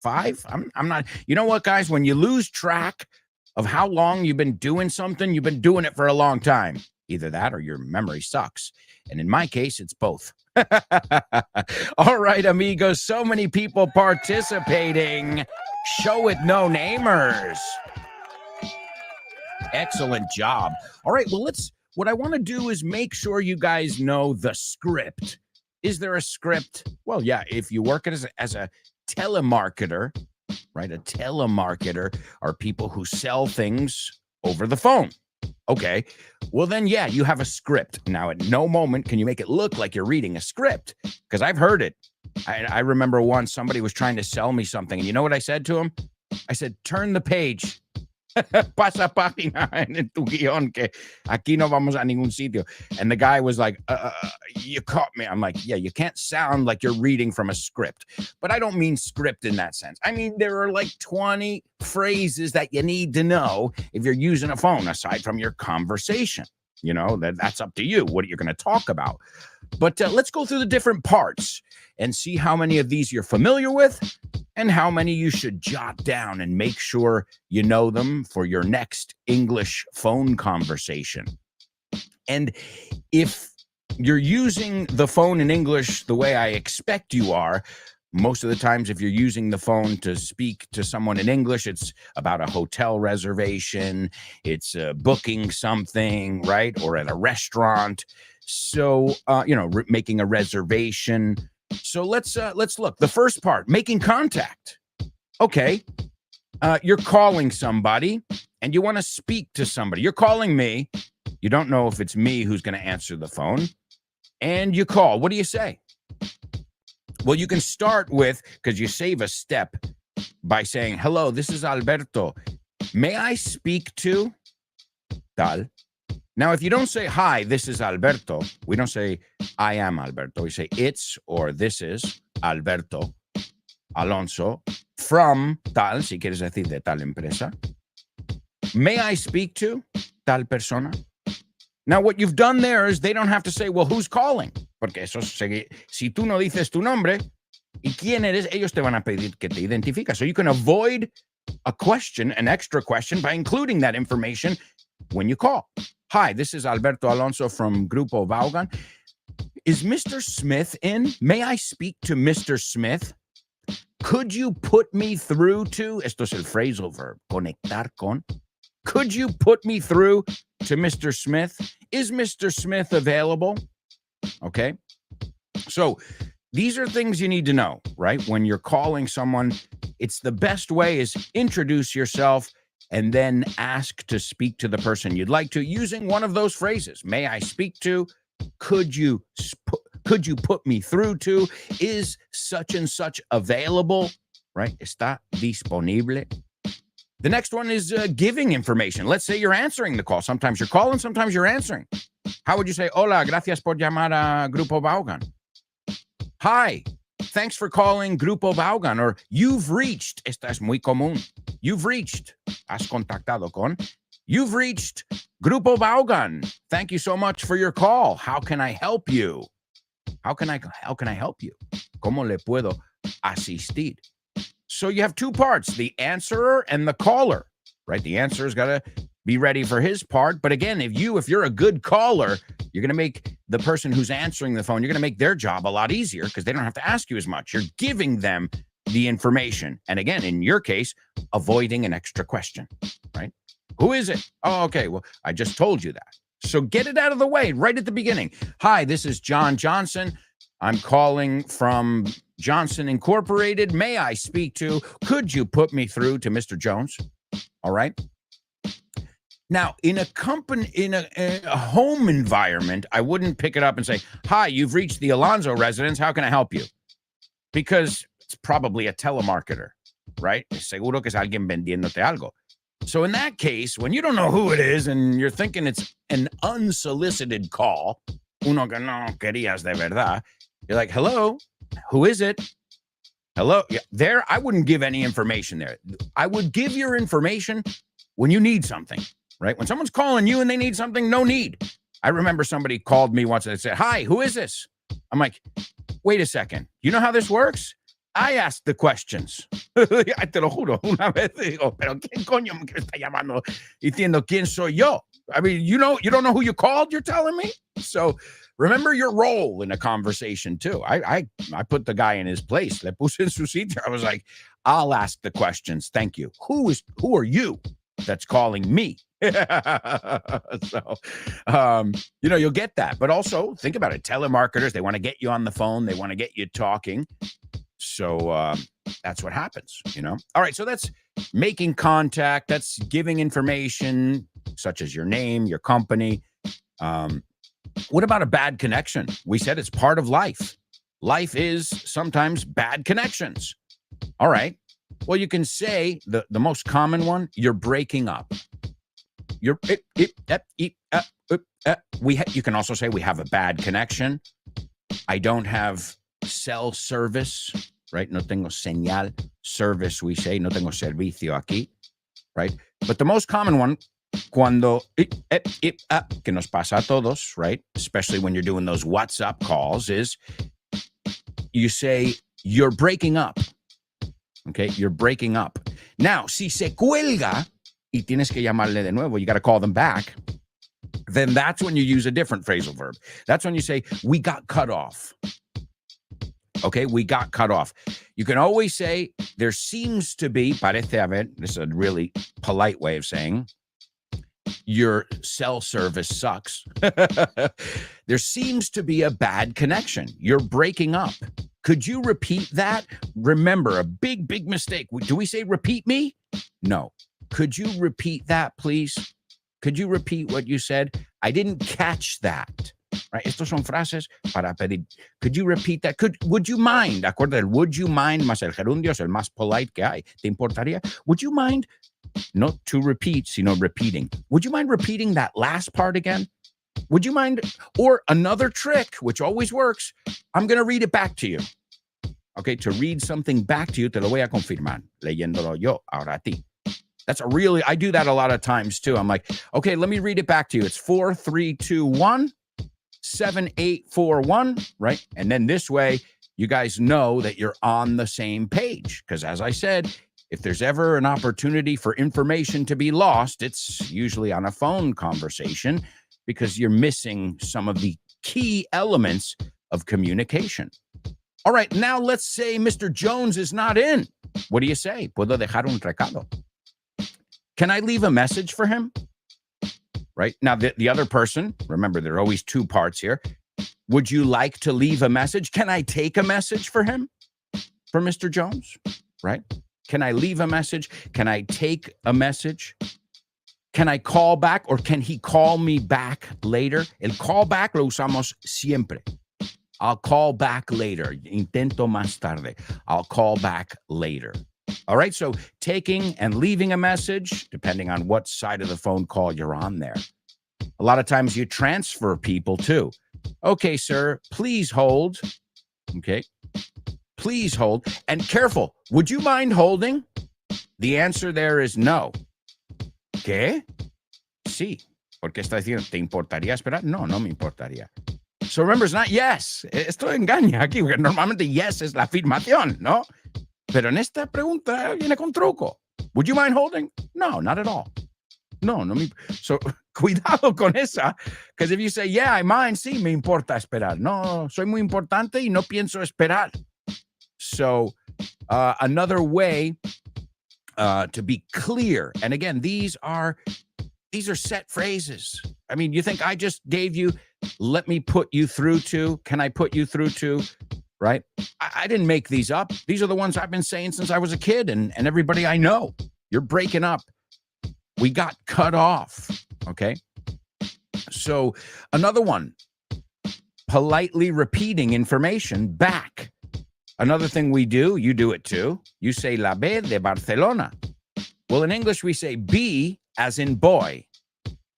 5. I'm not, you know what, guys, when you lose track of how long you've been doing something, you've been doing it for a long time. Either that or your memory sucks. And in my case, it's both. All right, amigos, so many people participating. Show it, no namers. Excellent job. All right, well, what I want to do is make sure you guys know the script. Is there a script? Well, yeah, if you work as a telemarketer, right? A telemarketer are people who sell things over the phone. Okay, well then, yeah, you have a script. Now, at no moment can you make it look like you're reading a script, because I've heard it. I remember once somebody was trying to sell me something, and you know what I said to him? I said, turn the page. Pasa página en tu guión, que aquí no vamos a ningún sitio. And the guy was like, you caught me. I'm like, yeah, you can't sound like you're reading from a script. But I don't mean script in that sense. I mean, there are like 20 phrases that you need to know if you're using a phone, aside from your conversation. You know, that's up to you. What you're going to talk about. But let's go through the different parts and see how many of these you're familiar with and how many you should jot down and make sure you know them for your next English phone conversation. And if you're using the phone in English the way I expect you are, most of the times if you're using the phone to speak to someone in English, it's about a hotel reservation, it's booking something, right? Or at a restaurant. So, making a reservation. So let's look. The first part, making contact. Okay, you're calling somebody and you want to speak to somebody. You're calling me. You don't know if it's me who's going to answer the phone. And you call. What do you say? Well, you can start with, because you save a step, by saying, hello, this is Alberto. May I speak to tal? Now, if you don't say, hi, this is Alberto, we don't say, I am Alberto. We say, it's or this is Alberto Alonso from tal, si quieres decir de tal empresa. May I speak to tal persona? Now, what you've done there is they don't have to say, well, who's calling? Porque eso, si tú no dices tu nombre y quién eres, ellos te van a pedir que te identificas. So you can avoid a question, an extra question, by including that information when you call. Hi, this is Alberto Alonso from Grupo Vaughan. Is Mr. Smith in? May I speak to Mr. Smith? Could you put me through to, esto es el phrasal verb, conectar con. Could you put me through to Mr. Smith? Is Mr. Smith available? Okay. So these are things you need to know, right? When you're calling someone, it's the best way is introduce yourself and then ask to speak to the person you'd like to using one of those phrases. May I speak to? Could you put me through to? Is such and such available? Right? Está disponible. The next one is giving information. Let's say you're answering the call. Sometimes you're calling, sometimes you're answering. How would you say, hola, gracias por llamar a Grupo Vaughan? Hi, thanks for calling Grupo Vaughan. Or you've reached, esta es muy común. You've reached, has contactado con. You've reached Grupo Vaughan. Thank you so much for your call. How can I help you? How can I help you? ¿Cómo le puedo asistir? So you have two parts, the answerer and the caller, right? The answerer's got to be ready for his part. But again, if you're a good caller, you're going to make the person who's answering the phone, you're going to make their job a lot easier because they don't have to ask you as much. You're giving them the information. And again, in your case, avoiding an extra question, right? Who is it? Oh, okay. Well, I just told you that. So get it out of the way right at the beginning. Hi, this is John Johnson. I'm calling from Johnson Incorporated. May I speak to? Could you put me through to Mr. Jones? All right. Now, in a company, in a home environment, I wouldn't pick it up and say, hi, you've reached the Alonso residence. How can I help you? Because it's probably a telemarketer, right? Seguro que es alguien vendiéndote algo. So in that case, when you don't know who it is and you're thinking it's an unsolicited call, uno que no querías de verdad, you're like, hello, who is it? Hello. Yeah, there, I wouldn't give any information there. I would give your information when you need something, right? When someone's calling you and they need something, no need. I remember somebody called me once and they said, hi, who is this? I'm like, wait a second. You know how this works? I asked the questions. Te lo juro, una vez digo, pero ¿quién coño me está llamando diciendo quién soy yo? I mean, you don't know who you called, you're telling me? So remember your role in a conversation too. I put the guy in his place. Le puse en su sitio. I was like, I'll ask the questions. Thank you. Who are you that's calling me? So, you'll get that. But also think about it. Telemarketers, they want to get you on the phone. They want to get you talking. So that's what happens, All right. So that's making contact. That's giving information such as your name, your company. What about a bad connection? We said it's part of life. Life is sometimes bad connections. All right. Well, you can say the most common one, you're breaking up. You can also say we have a bad connection. I don't have cell service, right? No tengo señal. Service, we say, no tengo servicio aquí, right? But the most common one, cuando, que nos pasa a todos, right? Especially when you're doing those WhatsApp calls, is you say, you're breaking up. Okay, you're breaking up. Now, si se cuelga, y tienes que llamarle de nuevo, you got to call them back, then that's when you use a different phrasal verb. That's when you say, we got cut off. Okay, we got cut off. You can always say, there seems to be, parece haber, this is a really polite way of saying, your cell service sucks. There seems to be a bad connection. You're breaking up. Could you repeat that? Remember, a big mistake. Do we say repeat me? No. Could you repeat that, please? Could you repeat what you said? I didn't catch that. Right? Estos son frases para pedir. Could you repeat that? Would you mind? Acuérdate, el would you mind más el gerundio es el más polite que hay. ¿Te importaría? Would you mind? Not to repeat, sino repeating. Would you mind repeating that last part again? Would you mind? Or another trick, which always works, I'm going to read it back to you. Okay, to read something back to you, te lo voy a confirmar, leyéndolo yo ahora a ti. I do that a lot of times too. I'm like, okay, let me read it back to you. It's 4, 3, 2, 1, 7, 8, 4, 1, right? And then this way, you guys know that you're on the same page. Because as I said, if there's ever an opportunity for information to be lost, it's usually on a phone conversation because you're missing some of the key elements of communication. All right, now let's say Mr. Jones is not in. What do you say? Puedo dejar un recado. Can I leave a message for him? Right? Now, the other person, remember, there are always two parts here. Would you like to leave a message? Can I take a message for him? For Mr. Jones? Right? Can I leave a message? Can I take a message? Can I call back or can he call me back later? El call back lo usamos siempre. I'll call back later. Intento más tarde. I'll call back later. All right, so taking and leaving a message, depending on what side of the phone call you're on there. A lot of times you transfer people too. Okay, sir, please hold. Okay, please hold. And careful, would you mind holding? The answer there is no. ¿Qué? Sí. Porque está diciendo, ¿te importaría esperar? No, no me importaría. So remember, it's not yes. Esto engaña aquí, porque normalmente yes es la afirmación, ¿no? Pero en esta pregunta viene con truco. Would you mind holding? No, not at all. No me. So, cuidado con esa. Because if you say, yeah, I mind, sí, me importa esperar. No, soy muy importante y no pienso esperar. So, another way to be clear. And again, these are set phrases. I mean, you think I just gave you, let me put you through to, can I put you through to? Right? I didn't make these up. These are the ones I've been saying since I was a kid and everybody I know. You're breaking up. We got cut off. Okay? So another one, politely repeating information back. Another thing we do, you do it too. You say la B de Barcelona. Well, in English, we say B as in boy.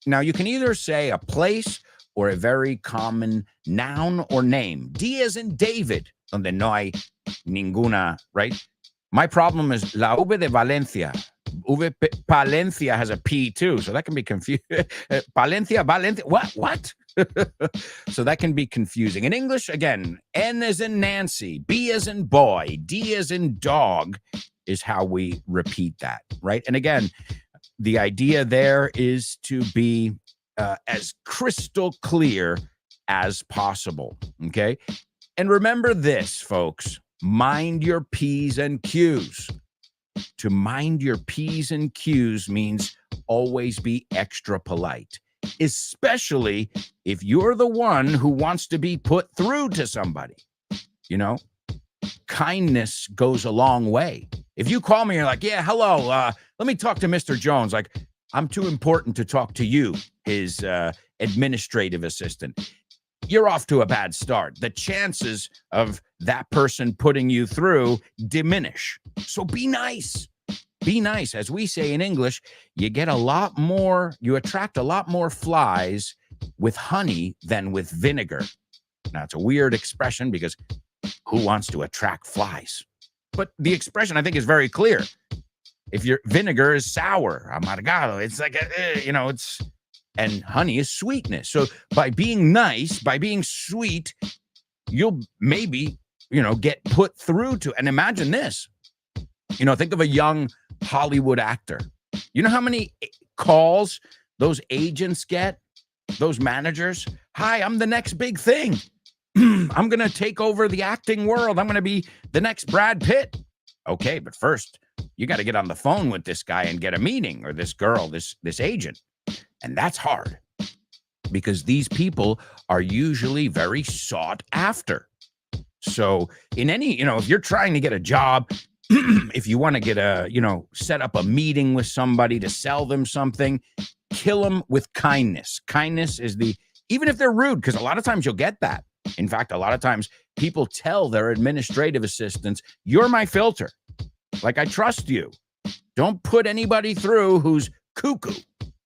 Now, you can either say a place or a very common noun or name. D as in David, donde no hay ninguna, right? My problem is la V de Valencia. Palencia has a P too, so that can be confusing. Valencia, what? So that can be confusing. In English, again, N as in Nancy, B as in boy, D as in dog is how we repeat that, right? And again, the idea there is to be as crystal clear as possible, okay? And remember this, folks, mind your P's and Q's. To mind your P's and Q's means always be extra polite, especially if you're the one who wants to be put through to somebody. You know, kindness goes a long way. If you call me, you're like, yeah, hello, let me talk to Mr. Jones. Like, I'm too important to talk to you, his administrative assistant. You're off to a bad start. The chances of that person putting you through diminish. So be nice. Be nice. As we say in English, you attract a lot more flies with honey than with vinegar. Now, it's a weird expression because who wants to attract flies? But the expression, I think, is very clear. If your vinegar is sour, amargado, it's like, and honey is sweetness. So by being nice, by being sweet, you'll maybe, get put through to, and imagine this, think of a young Hollywood actor. You know how many calls those agents get, those managers? Hi, I'm the next big thing. I'm going to take over the acting world. I'm going to be the next Brad Pitt. Okay, but first, you got to get on the phone with this guy and get a meeting, or this girl, this agent. And that's hard because these people are usually very sought after. So in any, if you're trying to get a job, if you want to get set up a meeting with somebody to sell them something, kill them with kindness. Kindness is even if they're rude, because a lot of times you'll get that. In fact, a lot of times people tell their administrative assistants, you're my filter. Like, I trust you. Don't put anybody through who's cuckoo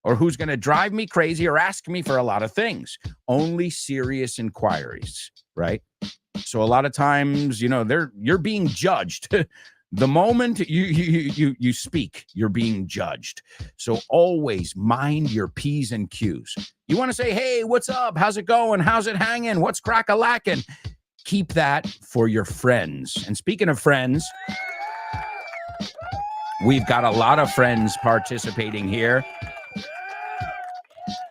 or who's going to drive me crazy or ask me for a lot of things. Only serious inquiries, right? So a lot of times, you're being judged. The moment you speak, you're being judged. So always mind your P's and Q's. You want to say, hey, what's up? How's it going? How's it hanging? What's crack-a-lackin'? Keep that for your friends. And speaking of friends, we've got a lot of friends participating here.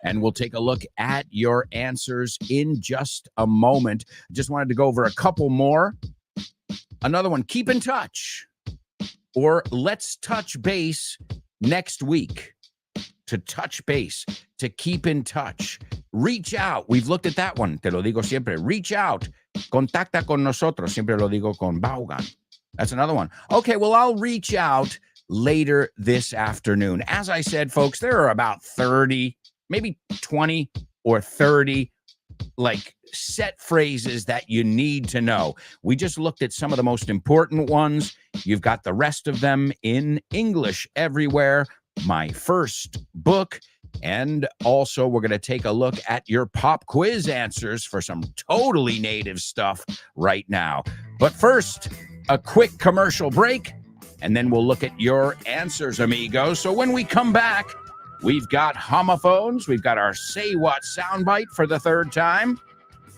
And we'll take a look at your answers in just a moment. Just wanted to go over a couple more. Another one, keep in touch. Or let's touch base next week. To touch base, to keep in touch. Reach out. We've looked at that one. Te lo digo siempre. Reach out. Contacta con nosotros. Siempre lo digo con Vaughan. That's another one. Okay, well, I'll reach out later this afternoon. As I said, folks, there are about 30, maybe 20 or 30 set phrases that you need to know. We just looked at some of the most important ones. You've got the rest of them in English everywhere. My first book. And also we're going to take a look at your pop quiz answers for some totally native stuff right now. But first, a quick commercial break, and then we'll look at your answers, amigos. So when we come back, we've got homophones. We've got our Say What soundbite for the third time.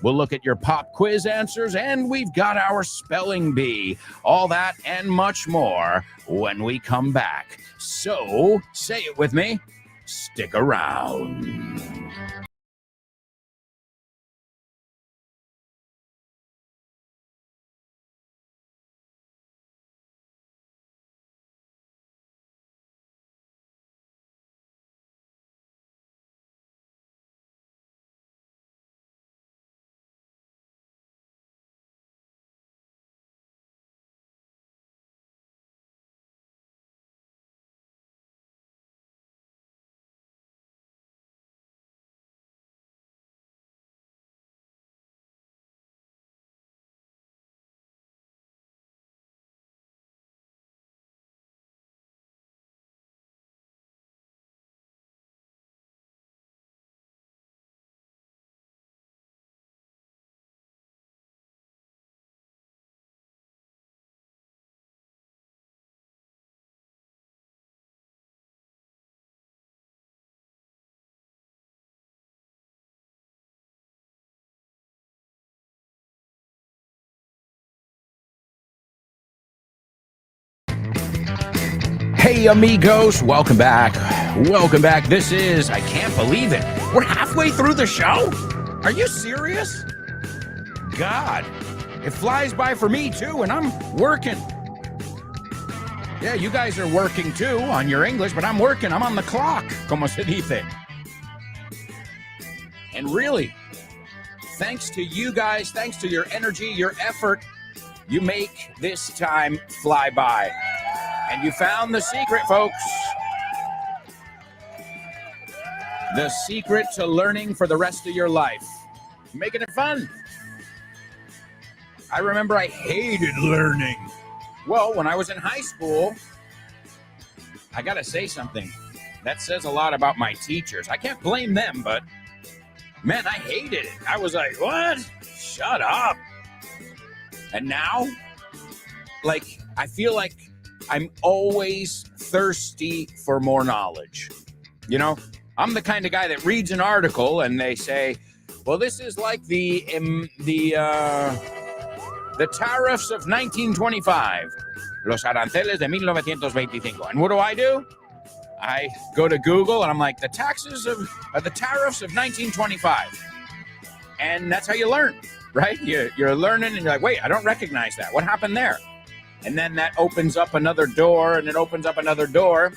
We'll look at your pop quiz answers, and we've got our spelling bee. All that and much more when we come back. So, say it with me. Stick around. Hey, amigos, welcome back. Welcome back. This is, I can't believe it, we're halfway through the show? Are you serious? God, it flies by for me too, and I'm working. Yeah, you guys are working too on your English, but I'm working. I'm on the clock, como se dice. And really, thanks to you guys, thanks to your energy, your effort, you make this time fly by. And you found the secret, folks. The secret to learning for the rest of your life. Making it fun. I remember I hated learning. Well, when I was in high school, I gotta say something. That says a lot about my teachers. I can't blame them, but man, I hated it. I was like, what? Shut up. And now, I feel like I'm always thirsty for more knowledge. You know, I'm the kind of guy that reads an article and they say, well, this is like the tariffs of 1925. Los aranceles de 1925. And what do? I go to Google and I'm like, the tariffs of 1925. And that's how you learn, right? You're learning and you're like, wait, I don't recognize that. What happened there? And then that opens up another door, and it opens up another door.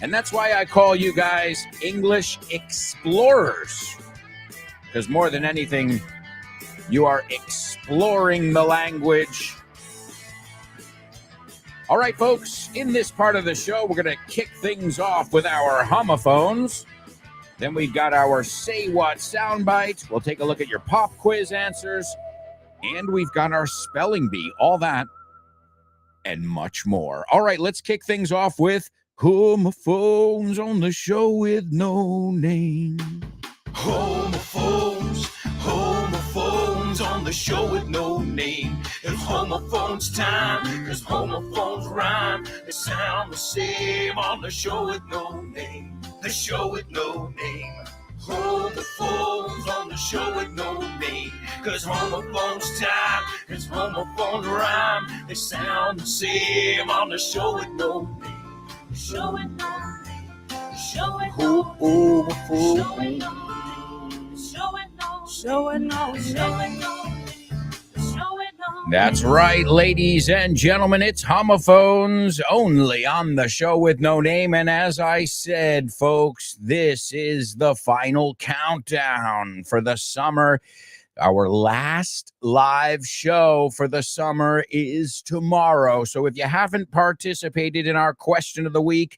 And that's why I call you guys English explorers. Because more than anything, you are exploring the language. All right, folks, in this part of the show, we're going to kick things off with our homophones. Then we've got our Say What sound bites. We'll take a look at your pop quiz answers. And we've got our spelling bee. All that and much more. All right, let's kick things off with homophones on the show with no name. Homophones, homophones on the show with no name. It's homophones time, cause homophones rhyme. They sound the same on the show with no name. The show with no name. Homophones on the show with no name. Cause homophones time, cause homophones rhyme. They sound the same on the show with no name. The show with no name. The show with no name. The show with no name. That's right, ladies and gentlemen. It's homophones only on the show with no name. And as I said, folks, this is the final countdown for the summer. Our last live show for the summer is tomorrow. So if you haven't participated in our question of the week,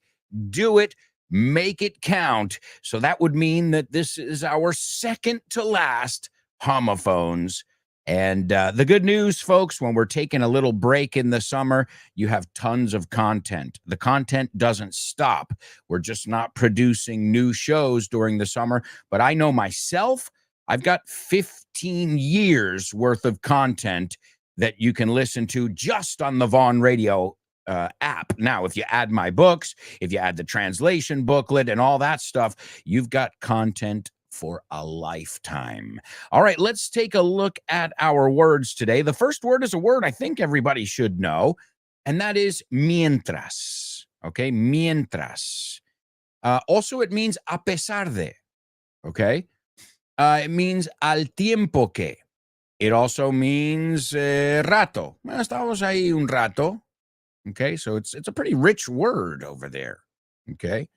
do it. Make it count. So that would mean that this is our second to last homophones. And the good news, folks, when we're taking a little break in the summer, you have tons of content. The content doesn't stop. We're just not producing new shows during the summer. But I know myself, I've got 15 years worth of content that you can listen to just on the Vaughn Radio app. Now, if you add my books, if you add the translation booklet and all that stuff, you've got content for a lifetime. All right, let's take a look at our words today. The first word is a word I think everybody should know, and that is mientras. Okay, mientras. Also, it means a pesar de. Okay, it means al tiempo que. It also means rato. Estamos ahí un rato. Okay, so it's a pretty rich word over there. Okay,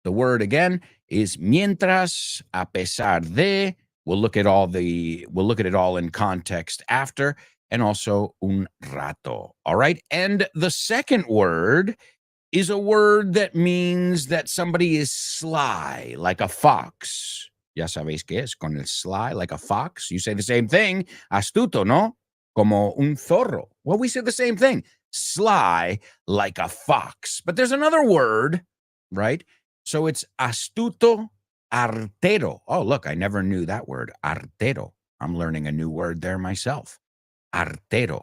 the word again is mientras, a pesar de. We'll look at it all in context after, and also un rato. All right, and the second word is a word that means that somebody is sly, like a fox. Ya sabéis qué es con el sly, like a fox. You say the same thing, astuto, ¿no? Como un zorro. Well, we say the same thing. Sly like a fox. But there's another word, right? So it's astuto artero. Oh, look, I never knew that word, artero. I'm learning a new word there myself, artero.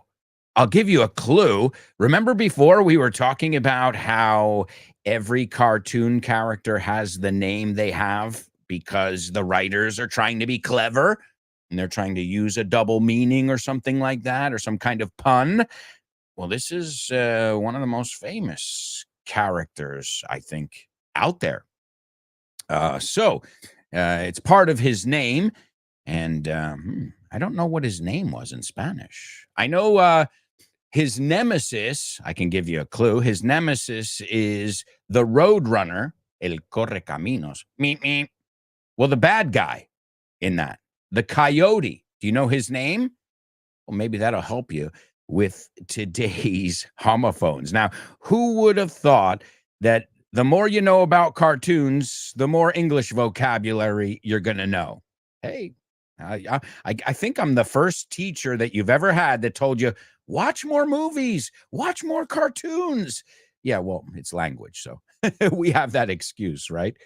I'll give you a clue. Remember before we were talking about how every cartoon character has the name they have because the writers are trying to be clever and they're trying to use a double meaning or something like that, or some kind of pun? Well, this is one of the most famous characters, I think, out there. So it's part of his name, and I don't know what his name was in Spanish. I know his nemesis, I can give you a clue. His nemesis is the Roadrunner, El Correcaminos. Meep, meep. Well, the bad guy in that, the Coyote. Do you know his name? Well, maybe that'll help you with today's homophones. Now, who would have thought that the more you know about cartoons, the more English vocabulary you're going to know? Hey, I think I'm the first teacher that you've ever had that told you, watch more movies, watch more cartoons. Yeah, well, it's language, so we have that excuse, right?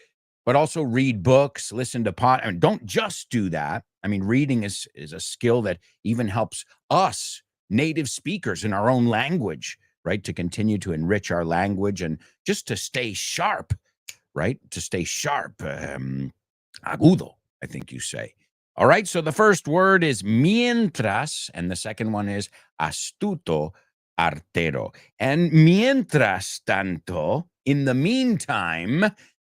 But also read books, listen to I mean, don't just do that. I mean, reading is a skill that even helps us native speakers in our own language, right? To continue to enrich our language and just to stay sharp, right? To stay sharp. Agudo, I think you say. All right, so the first word is mientras, and the second one is astuto artero. And mientras tanto, in the meantime,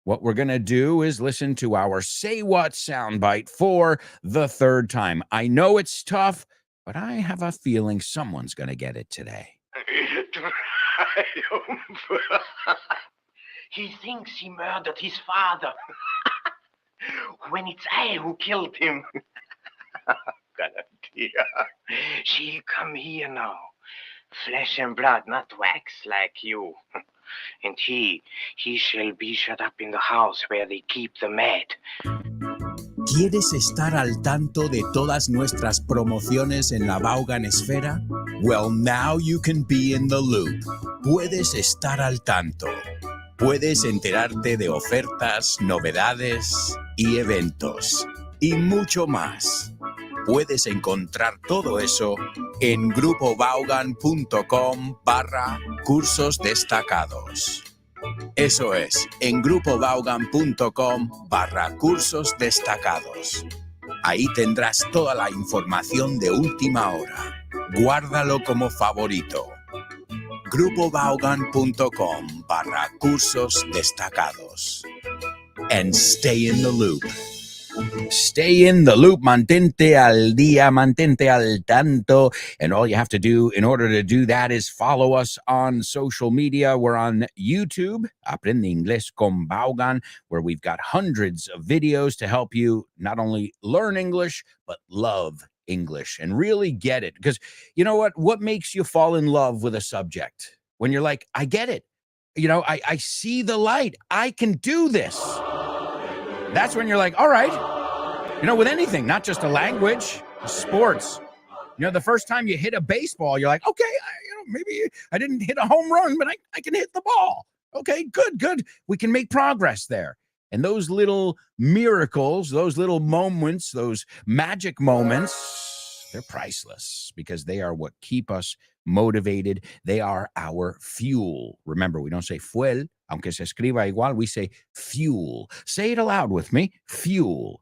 what we're going to do is listen to our Say What soundbite for the third time. I know it's tough, but I have a feeling someone's going to get it today. He thinks he murdered his father when it's I who killed him. Got an idea. She'll come here now. flesh and blood, not wax like you. And he shall be shut up in the house where they keep the mad. ¿Quieres estar al tanto de todas nuestras promociones en la Vaughan Esfera? Well, now you can be in the loop. Puedes estar al tanto. Puedes enterarte de ofertas, novedades y eventos. Y mucho más. Puedes encontrar todo eso en grupovaughan.com/cursos destacados. Eso es, en grupovaughan.com/cursos destacados. Ahí tendrás toda la información de última hora. Guárdalo como favorito. grupovaughan.com/cursos destacados. And stay in the loop. Stay in the loop, mantente al día, mantente al tanto. And all you have to do in order to do that is follow us on social media. We're on YouTube, Aprende Inglés con Vaughan, where we've got hundreds of videos to help you not only learn English, but love English and really get it. Because you know what? What makes you fall in love with a subject? When you're like, I get it. You know, I see the light. I can do this. That's when you're like, all right, you know, with anything, not just a language, sports. You know, the first time you hit a baseball, you're like, okay, maybe I didn't hit a home run, but I can hit the ball. Okay, good. We can make progress there. And those little miracles, those little moments, those magic moments, they're priceless because they are what keep us motivated. They are our fuel. Remember, we don't say fuel, aunque se escriba igual, we say fuel. Say it aloud with me. Fuel.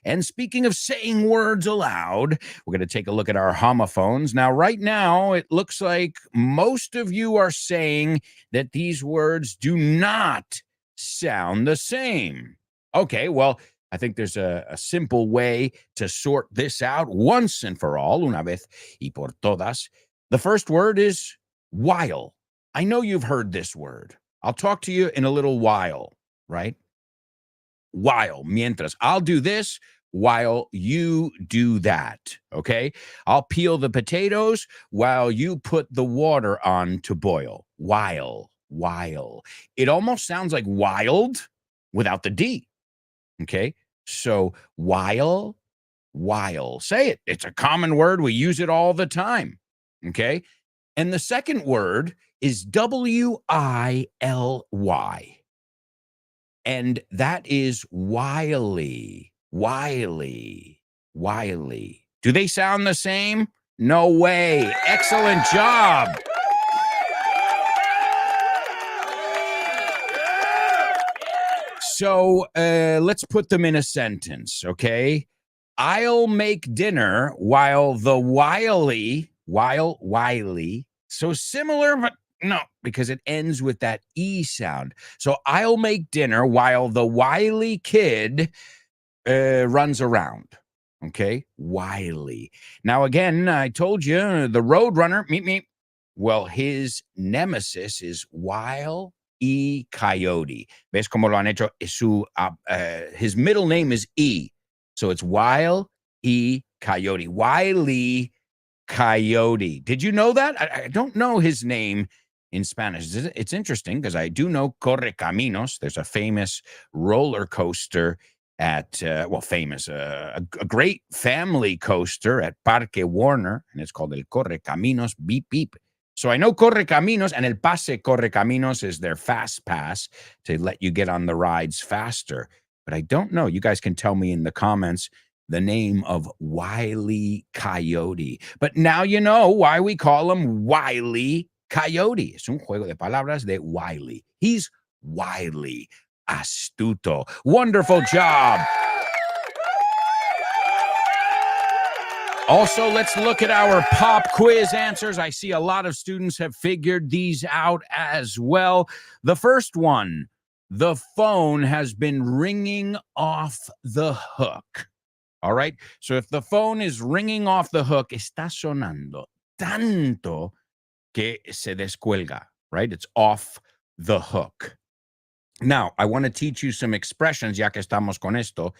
And speaking of saying words aloud, we're going to take a look at our homophones. Now, right now, it looks like most of you are saying that these words do not sound the same. Okay, well, I think there's a simple way to sort this out once and for all, una vez y por todas. The first word is while. I know you've heard this word. I'll talk to you in a little while, right? While, mientras. I'll do this while you do that, okay? I'll peel the potatoes while you put the water on to boil. While. It almost sounds like wild without the D, okay? So while. Say it. It's a common word. We use it all the time, okay? And the second word is WILY. And that is wily. Do they sound the same? No way. Excellent job. So let's put them in a sentence, okay? I'll make dinner while the wily, so similar, but no, because it ends with that E sound. So I'll make dinner while the wily kid runs around. Okay, wily. Now, again, I told you, the Roadrunner, meep. Well, his nemesis is Wile E. Coyote. ¿Ves cómo lo han hecho? His middle name is E. So it's Wile E. Coyote. Wiley Coyote. Did you know that? I don't know his name in Spanish. It's interesting because I do know Correcaminos. There's a famous roller coaster at, a great family coaster at Parque Warner, and it's called El Correcaminos Beep Beep. So I know Correcaminos, and El Pase Correcaminos is their fast pass to let you get on the rides faster. But I don't know. You guys can tell me in the comments the name of Wile Coyote. But now you know why we call him Wile Coyote. Es un juego de palabras de Wile. He's wily, astuto. Wonderful job. Also, let's look at our pop quiz answers. I see a lot of students have figured these out as well. The first one, the phone has been ringing off the hook. All right. So if the phone is ringing off the hook, está sonando tanto que se descuelga, right? It's off the hook. Now, I want to teach you some expressions, ya que estamos con esto.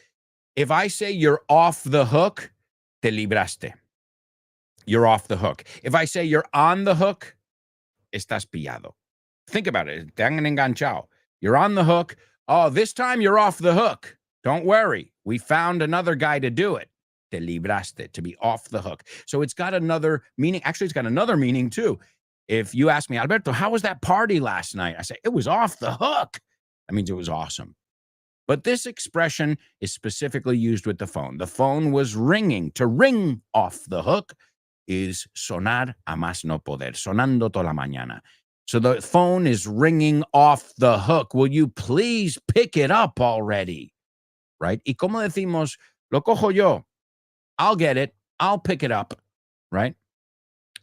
If I say you're off the hook, te libraste. you're off the hook. If I say you're on the hook, estás pillado. Think about it. Te han enganchado. You're on the hook. Oh, this time you're off the hook. Don't worry. We found another guy to do it. Te libraste, to be off the hook. So it's got another meaning. Actually, it's got another meaning too. If you ask me, Alberto, how was that party last night? I say, it was off the hook. That means it was awesome. But this expression is specifically used with the phone. The phone was ringing. To ring off the hook is sonar a más no poder, sonando toda la mañana. So the phone is ringing off the hook. Will you please pick it up already? Right? Y como decimos, lo cojo yo. I'll get it. I'll pick it up. Right?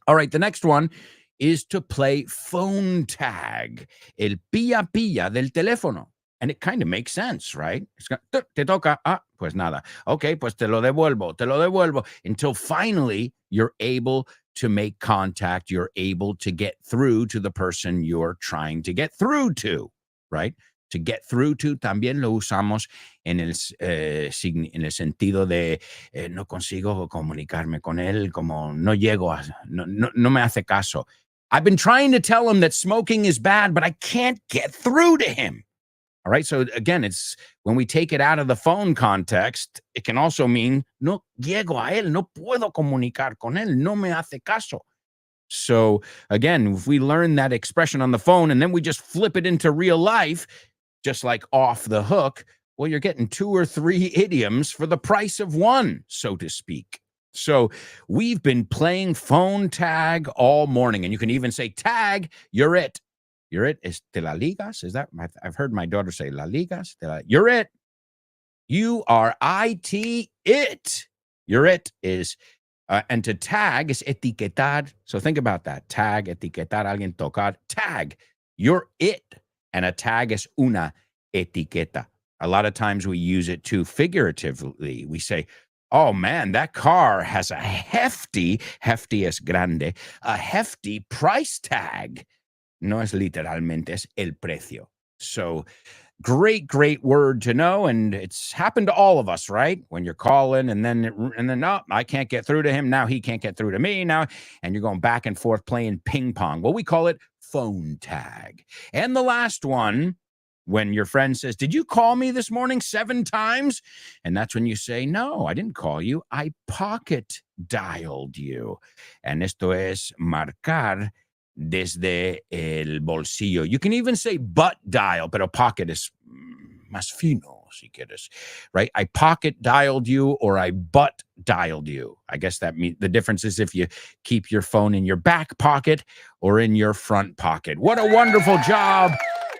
All right. The next one is to play phone tag. El pilla pilla del teléfono. And it kind of makes sense, right? Te toca. Ah, pues nada. Okay, pues te lo devuelvo. Until finally you're able to make contact. You're able to get through to the person you're trying to get through to, right? To get through to también lo usamos en el sentido de no consigo comunicarme con él, como no llego a, no me hace caso. I've been trying to tell him that smoking is bad, but I can't get through to him. All right. So again, it's when we take it out of the phone context, it can also mean no llego a él, no puedo comunicar con él, no me hace caso. So again, if we learn that expression on the phone and then we just flip it into real life, just like off the hook, well, you're getting 2 or 3 idioms for the price of one, so to speak. So we've been playing phone tag all morning, and you can even say tag, you're it. You're it. Is te la ligas? Is that? I've heard my daughter say la ligas. You're it. You are it. You're it is, and to tag is etiquetar. So think about that. Tag, etiquetar, alguien tocar. Tag, you're it. And a tag is una etiqueta. A lot of times we use it too figuratively. We say, oh man, that car has a hefty es grande, a hefty price tag. No es literalmente, es el precio. So great word to know. And it's happened to all of us, right? When you're calling and then, oh, I can't get through to him. Now he can't get through to me now. And you're going back and forth playing ping pong. Well, we call it phone tag. And the last one, when your friend says, did you call me this morning 7 times? And that's when you say, no, I didn't call you. I pocket dialed you. And esto es marcar desde el bolsillo. You can even say butt dial, pero pocket is más fino, si quieres, right? I pocket dialed you or I butt dialed you. I guess that means the difference is if you keep your phone in your back pocket or in your front pocket. What a wonderful job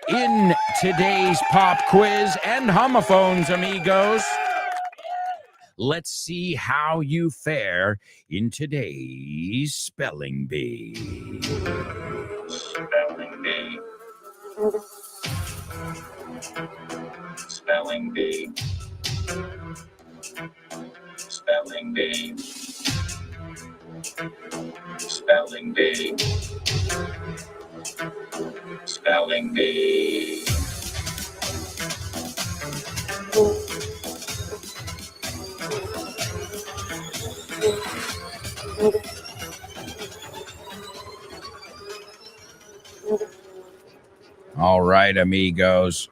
in today's pop quiz and homophones, amigos. Let's see how you fare in today's spelling bee. Spelling bee. Spelling bee. Spelling bee. Spelling bee. Spelling bee. All right, amigos.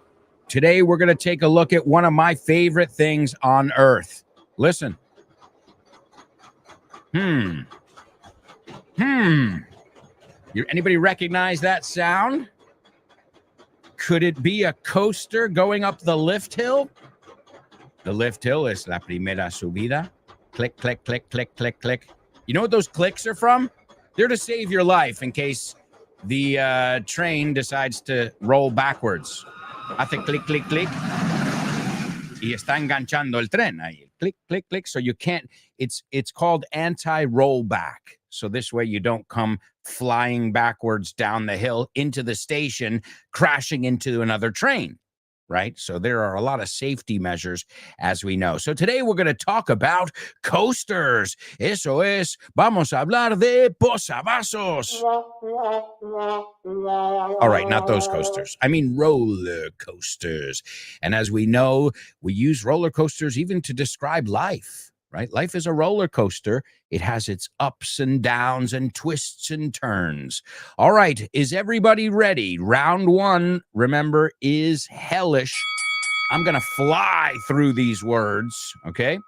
Today we're going to take a look at one of my favorite things on earth. Listen. Anybody recognize that sound? Could it be a coaster going up the lift hill? The lift hill is la primera subida. Click, click, click, click, click, click. You know what those clicks are from? They're to save your life in case the train decides to roll backwards. Hace click, click, click. Y está enganchando el tren ahí. Click, click, click. So you can't, it's called anti-rollback. So this way you don't come flying backwards down the hill into the station, crashing into another train, right? So there are a lot of safety measures, as we know. So today we're going to talk about coasters. Eso es, vamos a hablar de posavasos. All right, not those coasters. I mean roller coasters. And as we know, we use roller coasters even to describe life, right? Life is a roller coaster. It has its ups and downs and twists and turns. All right, is everybody ready? Round one, remember, is hellish. I'm going to fly through these words, okay?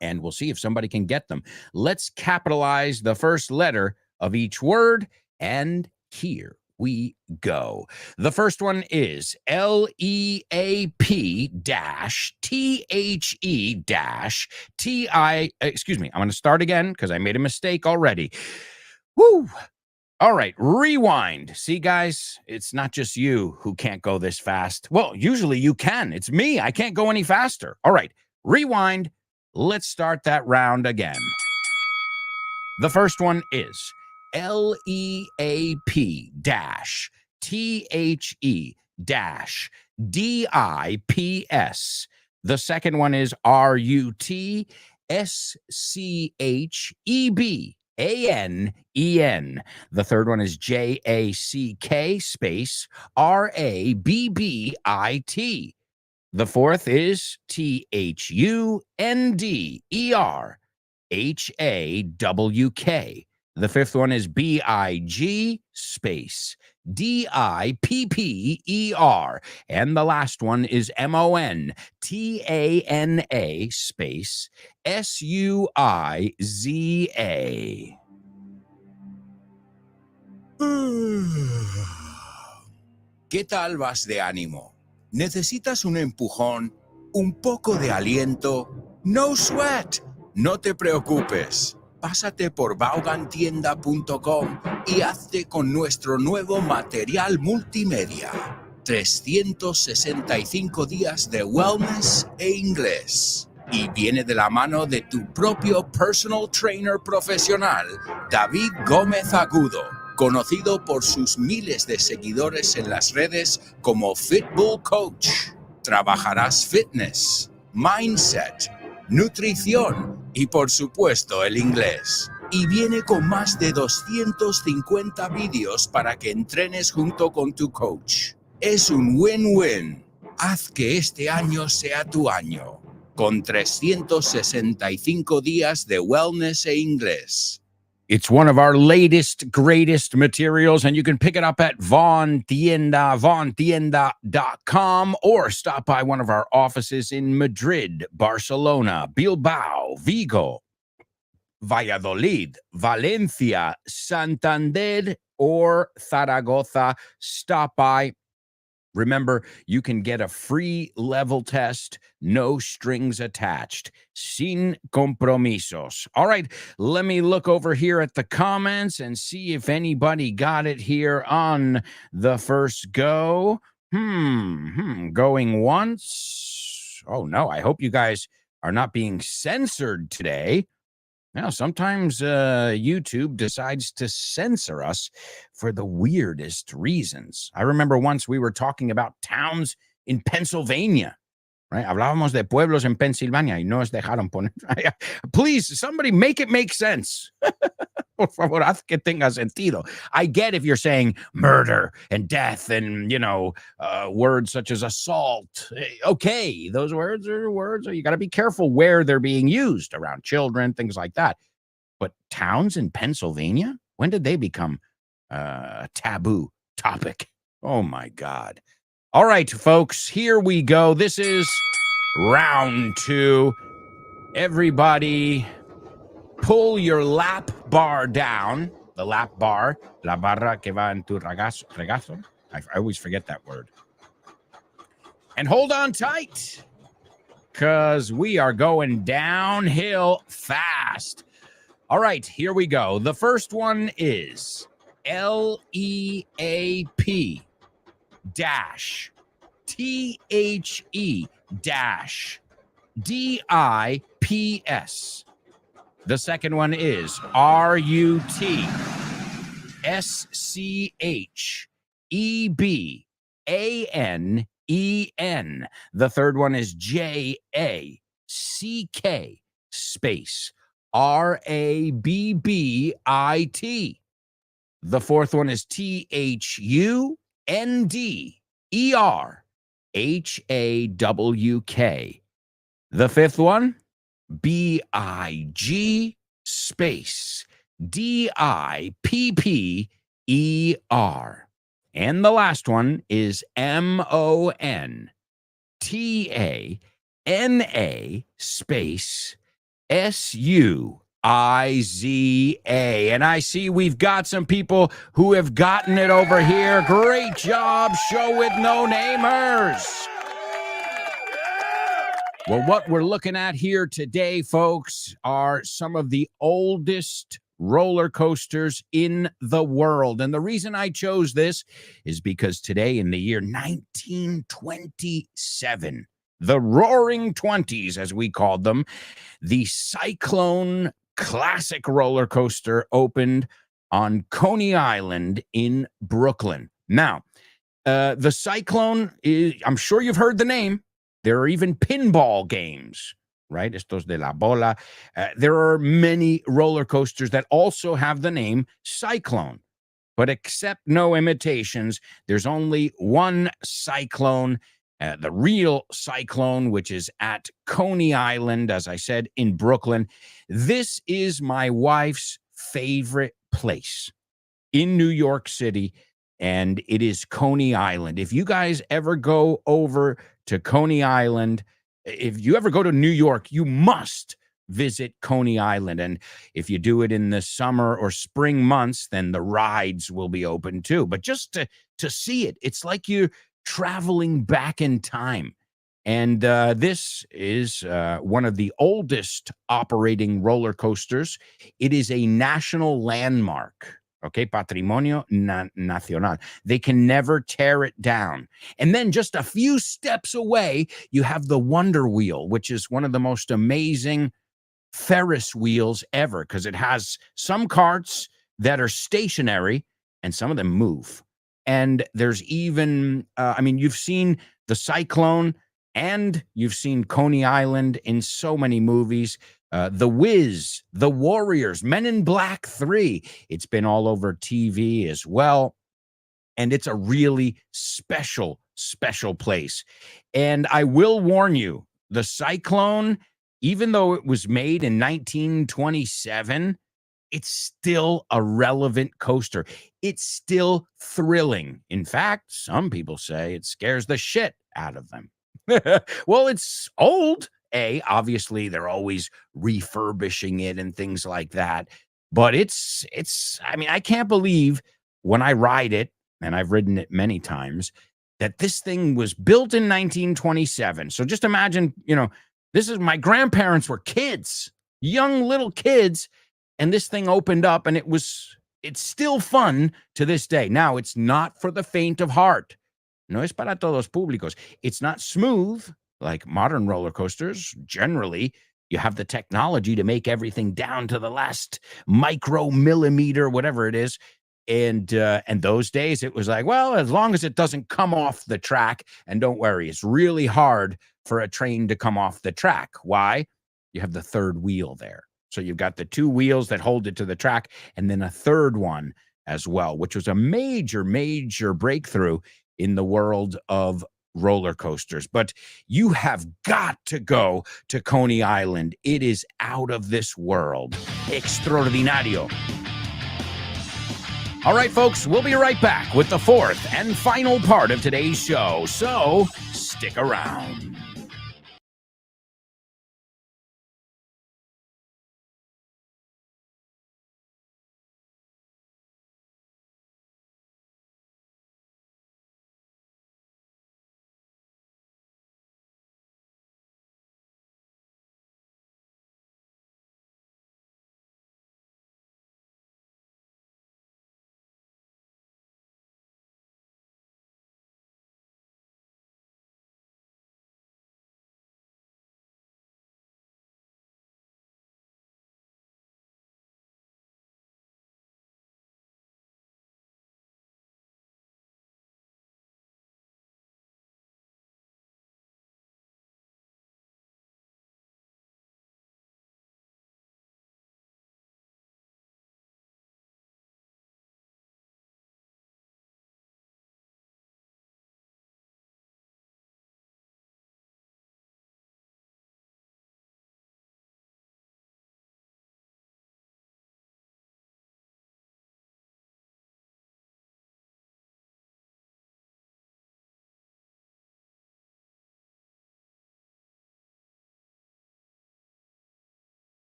And we'll see if somebody can get them. Let's capitalize the first letter of each word, and here we go. The first one is LEAP dash THE dash TI. Excuse me, I'm going to start again because I made a mistake already. Woo! All right, rewind. See, guys, it's not just you who can't go this fast. Well, usually you can. It's me. I can't go any faster. All right, rewind. Let's start that round again. The first one is LEAP dash THE dash DIPS. The second one is RUTSCHEBANEN. The third one is JACK space RABBIT. The fourth is THUNDERHAWK. The fifth one is BIG space DIPPER. And the last one is MONTANA space SUIZA. ¿Qué tal vas de ánimo? ¿Necesitas un empujón? ¿Un poco de aliento? No sweat. No te preocupes. Pásate por vaughantienda.com y hazte con nuestro nuevo material multimedia. 365 días de wellness e inglés. Y viene de la mano de tu propio personal trainer profesional, David Gómez Agudo, conocido por sus miles de seguidores en las redes como Fitbull Coach. Trabajarás fitness, mindset, nutrición y por supuesto el inglés. Y viene con más de 250 vídeos para que entrenes junto con tu coach. Es un win-win. Haz que este año sea tu año, con 365 días de wellness e inglés. It's one of our latest, greatest materials, and you can pick it up at vaughantienda.com, or stop by one of our offices in Madrid, Barcelona, Bilbao, Vigo, Valladolid, Valencia, Santander, or Zaragoza. Stop by. Remember, you can get a free level test, no strings attached, sin compromisos. All right, let me look over here at the comments and see if anybody got it here on the first go. Going once. Oh, no, I hope you guys are not being censored today. Now, sometimes YouTube decides to censor us for the weirdest reasons. I remember once we were talking about towns in Pennsylvania, right? Hablábamos de pueblos en Pensilvania y no nos dejaron poner. Please, somebody make it make sense. Por favor, haz que tenga sentido. I get if you're saying murder and death and, words such as assault. Okay, those words are words. You got to be careful where they're being used around children, things like that. But towns in Pennsylvania, when did they become a taboo topic? Oh, my God. All right, folks, here we go. This is round two. Everybody, pull your lap bar down. The lap bar, la barra que va en tu regazo. I always forget that word. And hold on tight, because we are going downhill fast. All right, here we go. The first one is LEAP dash THE dash DIPS. The second one is RUTSCHEBANEN. The third one is JACK space RABBIT. The fourth one is THUNDERHAWK. The fifth one, BIG space DIPPER. And the last one is MONTANA space SUIZA. And I see we've got some people who have gotten it over here. Great job, show with no namers. Well, what we're looking at here today, folks, are some of the oldest roller coasters in the world. And the reason I chose this is because today, in the year 1927, the Roaring Twenties, as we called them, the Cyclone Classic roller coaster opened on Coney Island in Brooklyn. Now, the Cyclone, I'm sure you've heard the name. There are even pinball games, right? Estos de la bola. There are many roller coasters that also have the name Cyclone. But except no imitations, there's only one Cyclone, the real Cyclone, which is at Coney Island, as I said, in Brooklyn. This is my wife's favorite place in New York City, and it is Coney Island. If you guys ever go over to Coney Island, if you ever go to New York, you must visit Coney Island. And if you do it in the summer or spring months, then the rides will be open too. But just to see it, it's like you're traveling back in time. And this is one of the oldest operating roller coasters. It is a national landmark. Okay, Patrimonio Nacional. They can never tear it down. And then just a few steps away, you have the Wonder Wheel, which is one of the most amazing Ferris wheels ever, because it has some carts that are stationary and some of them move. And there's even, you've seen the Cyclone and you've seen Coney Island in so many movies. The Wiz, The Warriors, Men in Black 3. It's been all over TV as well. And it's a really special, special place. And I will warn you, the Cyclone, even though it was made in 1927, it's still a relevant coaster. It's still thrilling. In fact, some people say it scares the shit out of them. Well, it's old. Obviously, they're always refurbishing it and things like that. But I can't believe when I ride it, and I've ridden it many times, that this thing was built in 1927. So just imagine, this is my grandparents were kids, young little kids, and this thing opened up and it's still fun to this day. Now, it's not for the faint of heart. No es para todos públicos. It's not smooth like modern roller coasters. Generally, you have the technology to make everything down to the last micromillimeter, whatever it is. And those days, it was like, well, as long as it doesn't come off the track, and don't worry, it's really hard for a train to come off the track. Why? You have the third wheel there. So you've got the two wheels that hold it to the track, and then a third one as well, which was a major, major breakthrough in the world of roller coasters. But you have got to go to Coney Island. It is out of this world. Extraordinario. All right, folks, we'll be right back with the fourth and final part of today's show. So stick around.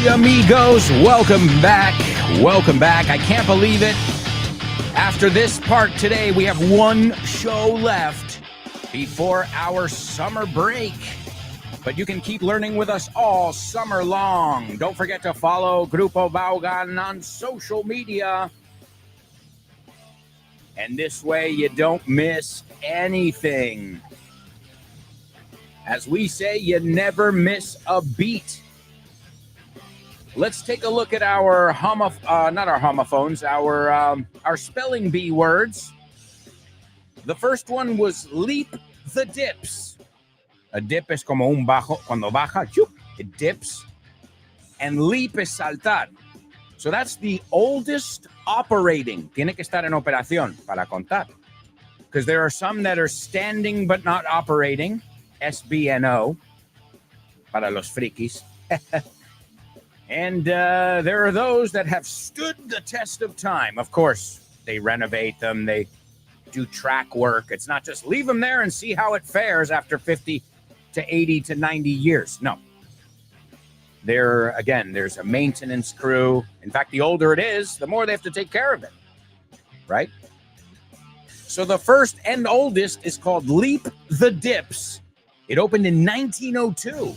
Hey amigos, welcome back. Welcome back. I can't believe it. After this part today, we have one show left before our summer break. But you can keep learning with us all summer long. Don't forget to follow Grupo Vaughan on social media. And this way you don't miss anything. As we say, you never miss a beat. Let's take a look at our not our homophones, our spelling bee words. The first one was leap the dips. A dip es como un bajo, cuando baja, it dips. And leap es saltar. So that's the oldest operating. Tiene que estar en operación para contar. Because there are some that are standing but not operating. SBNO. Para los frikis. And there are those that have stood the test of time. Of course, they renovate them. They do track work. It's not just leave them there and see how it fares after 50 to 80 to 90 years. No. There's a maintenance crew. In fact, the older it is, the more they have to take care of it. Right? So the first and oldest is called Leap the Dips. It opened in 1902,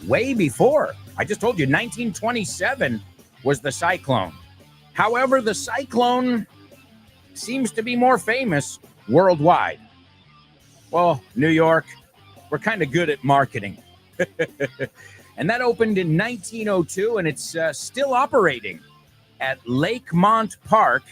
way before. I just told you 1927 was the cyclone. However, the cyclone seems to be more famous worldwide. Well, New York, we're kind of good at marketing. And that opened in 1902, and it's still operating at Lakemont Park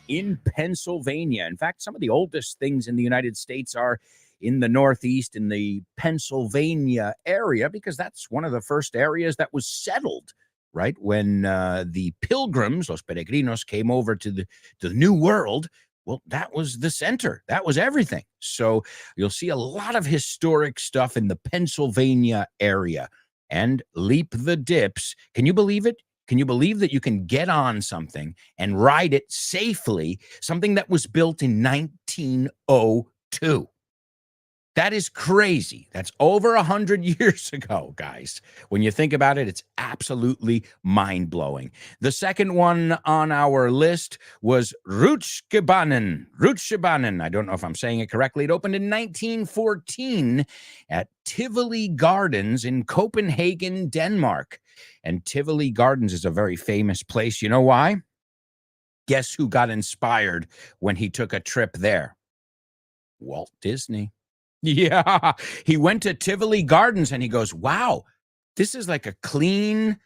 in Pennsylvania. In fact, some of the oldest things in the United States are in the Northeast, in the Pennsylvania area, because that's one of the first areas that was settled, right? When the pilgrims, los peregrinos, came over to the New World. Well, that was the center. That was everything. So you'll see a lot of historic stuff in the Pennsylvania area. And Leap the Dips. Can you believe it? Can you believe that you can get on something and ride it safely, something that was built in 1902? That is crazy. That's over 100 years ago, guys. When you think about it, it's absolutely mind-blowing. The second one on our list was Rutschebanen. Rutschebanen. I don't know if I'm saying it correctly. It opened in 1914 at Tivoli Gardens in Copenhagen, Denmark. And Tivoli Gardens is a very famous place. You know why? Guess who got inspired when he took a trip there? Walt Disney. Yeah, he went to Tivoli Gardens and he goes, wow, this is like a clean,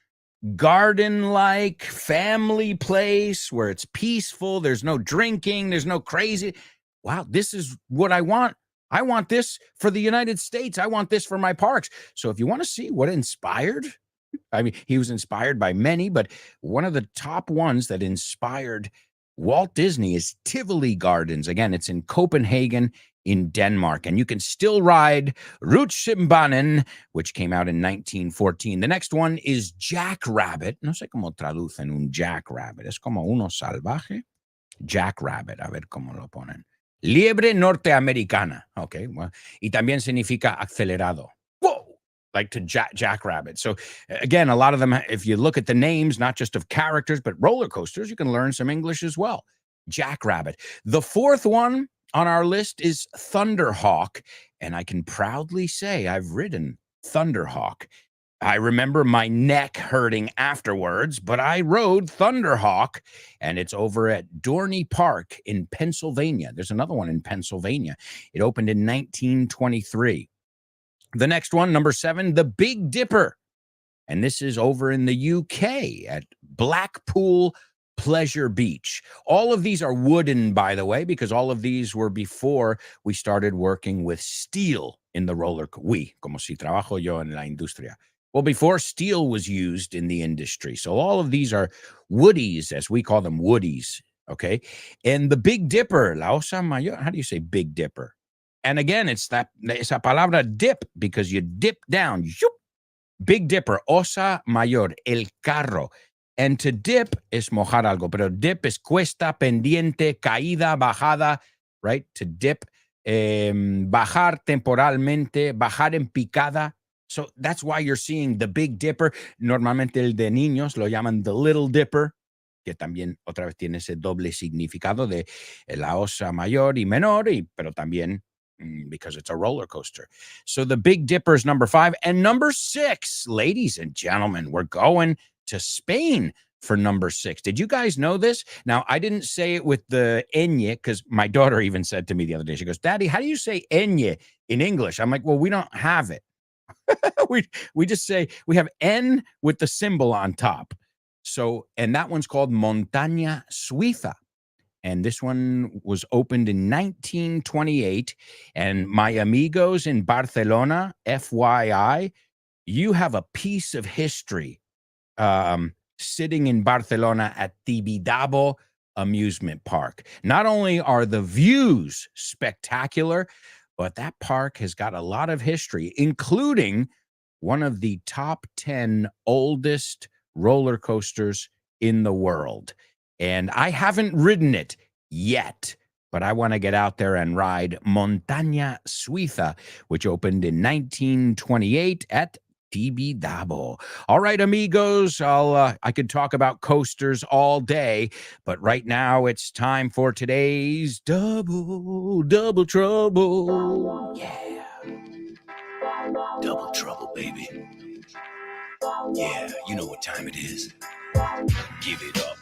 garden-like family place where it's peaceful. There's no drinking. There's no crazy. Wow, this is what I want. I want this for the United States. I want this for my parks. So if you want to see what inspired, I mean, he was inspired by many, but one of the top ones that inspired Walt Disney is Tivoli Gardens. Again, it's in Copenhagen, in Denmark, and you can still ride Rutschebanen, which came out in 1914. The next one is Jackrabbit. No sé cómo traducen un jackrabbit. Es como uno salvaje. Jackrabbit, a ver cómo lo ponen. Liebre norteamericana. Okay, well, y también significa acelerado. Whoa! Like to jackrabbit. So again, a lot of them, if you look at the names, not just of characters, but roller coasters, you can learn some English as well. Jackrabbit. The fourth one on our list is Thunderhawk, and I can proudly say I've ridden Thunderhawk. I remember my neck hurting afterwards, but I rode Thunderhawk, and it's over at Dorney Park in Pennsylvania. There's another one in Pennsylvania. It opened in 1923. The next one, number 7, the Big Dipper, and this is over in the UK at Blackpool Pleasure Beach. All of these are wooden, by the way, because all of these were before we started working with steel in the roller. Como si trabajo yo en la industria. Well, before steel was used in the industry. So all of these are woodies, as we call them, woodies. Okay. And the Big Dipper, la osa mayor, how do you say Big Dipper? And again, it's esa palabra dip, because you dip down. Big Dipper, osa mayor, el carro. And to dip is mojar algo, pero dip is cuesta, pendiente, caída, bajada, right? To dip, bajar temporalmente, bajar en picada, So that's why you're seeing the Big Dipper. Normalmente el de niños lo llaman the Little Dipper, que también otra vez tiene ese doble significado de la osa mayor y menor, pero también because it's a roller coaster. So the Big Dipper is number 5. And number 6, ladies and gentlemen, we're going to Spain for number 6. Did you guys know this? Now, I didn't say it with the ñ, because my daughter even said to me the other day, she goes, Daddy, how do you say ñ in English? I'm like, well, we don't have it. we just say we have N with the symbol on top. So, and that one's called Montaña Suiza. And this one was opened in 1928. And my amigos in Barcelona, FYI, you have a piece of history sitting in Barcelona at Tibidabo Amusement Park. Not only are the views spectacular, but that park has got a lot of history, including one of the top 10 oldest roller coasters in the world. And I haven't ridden it yet, but I want to get out there and ride Montaña Suiza, which opened in 1928 at Tibidabo. All right, amigos, I could talk about coasters all day, but right now it's time for today's Double Trouble. Yeah. Double trouble, baby. Yeah, you know what time it is. Give it up.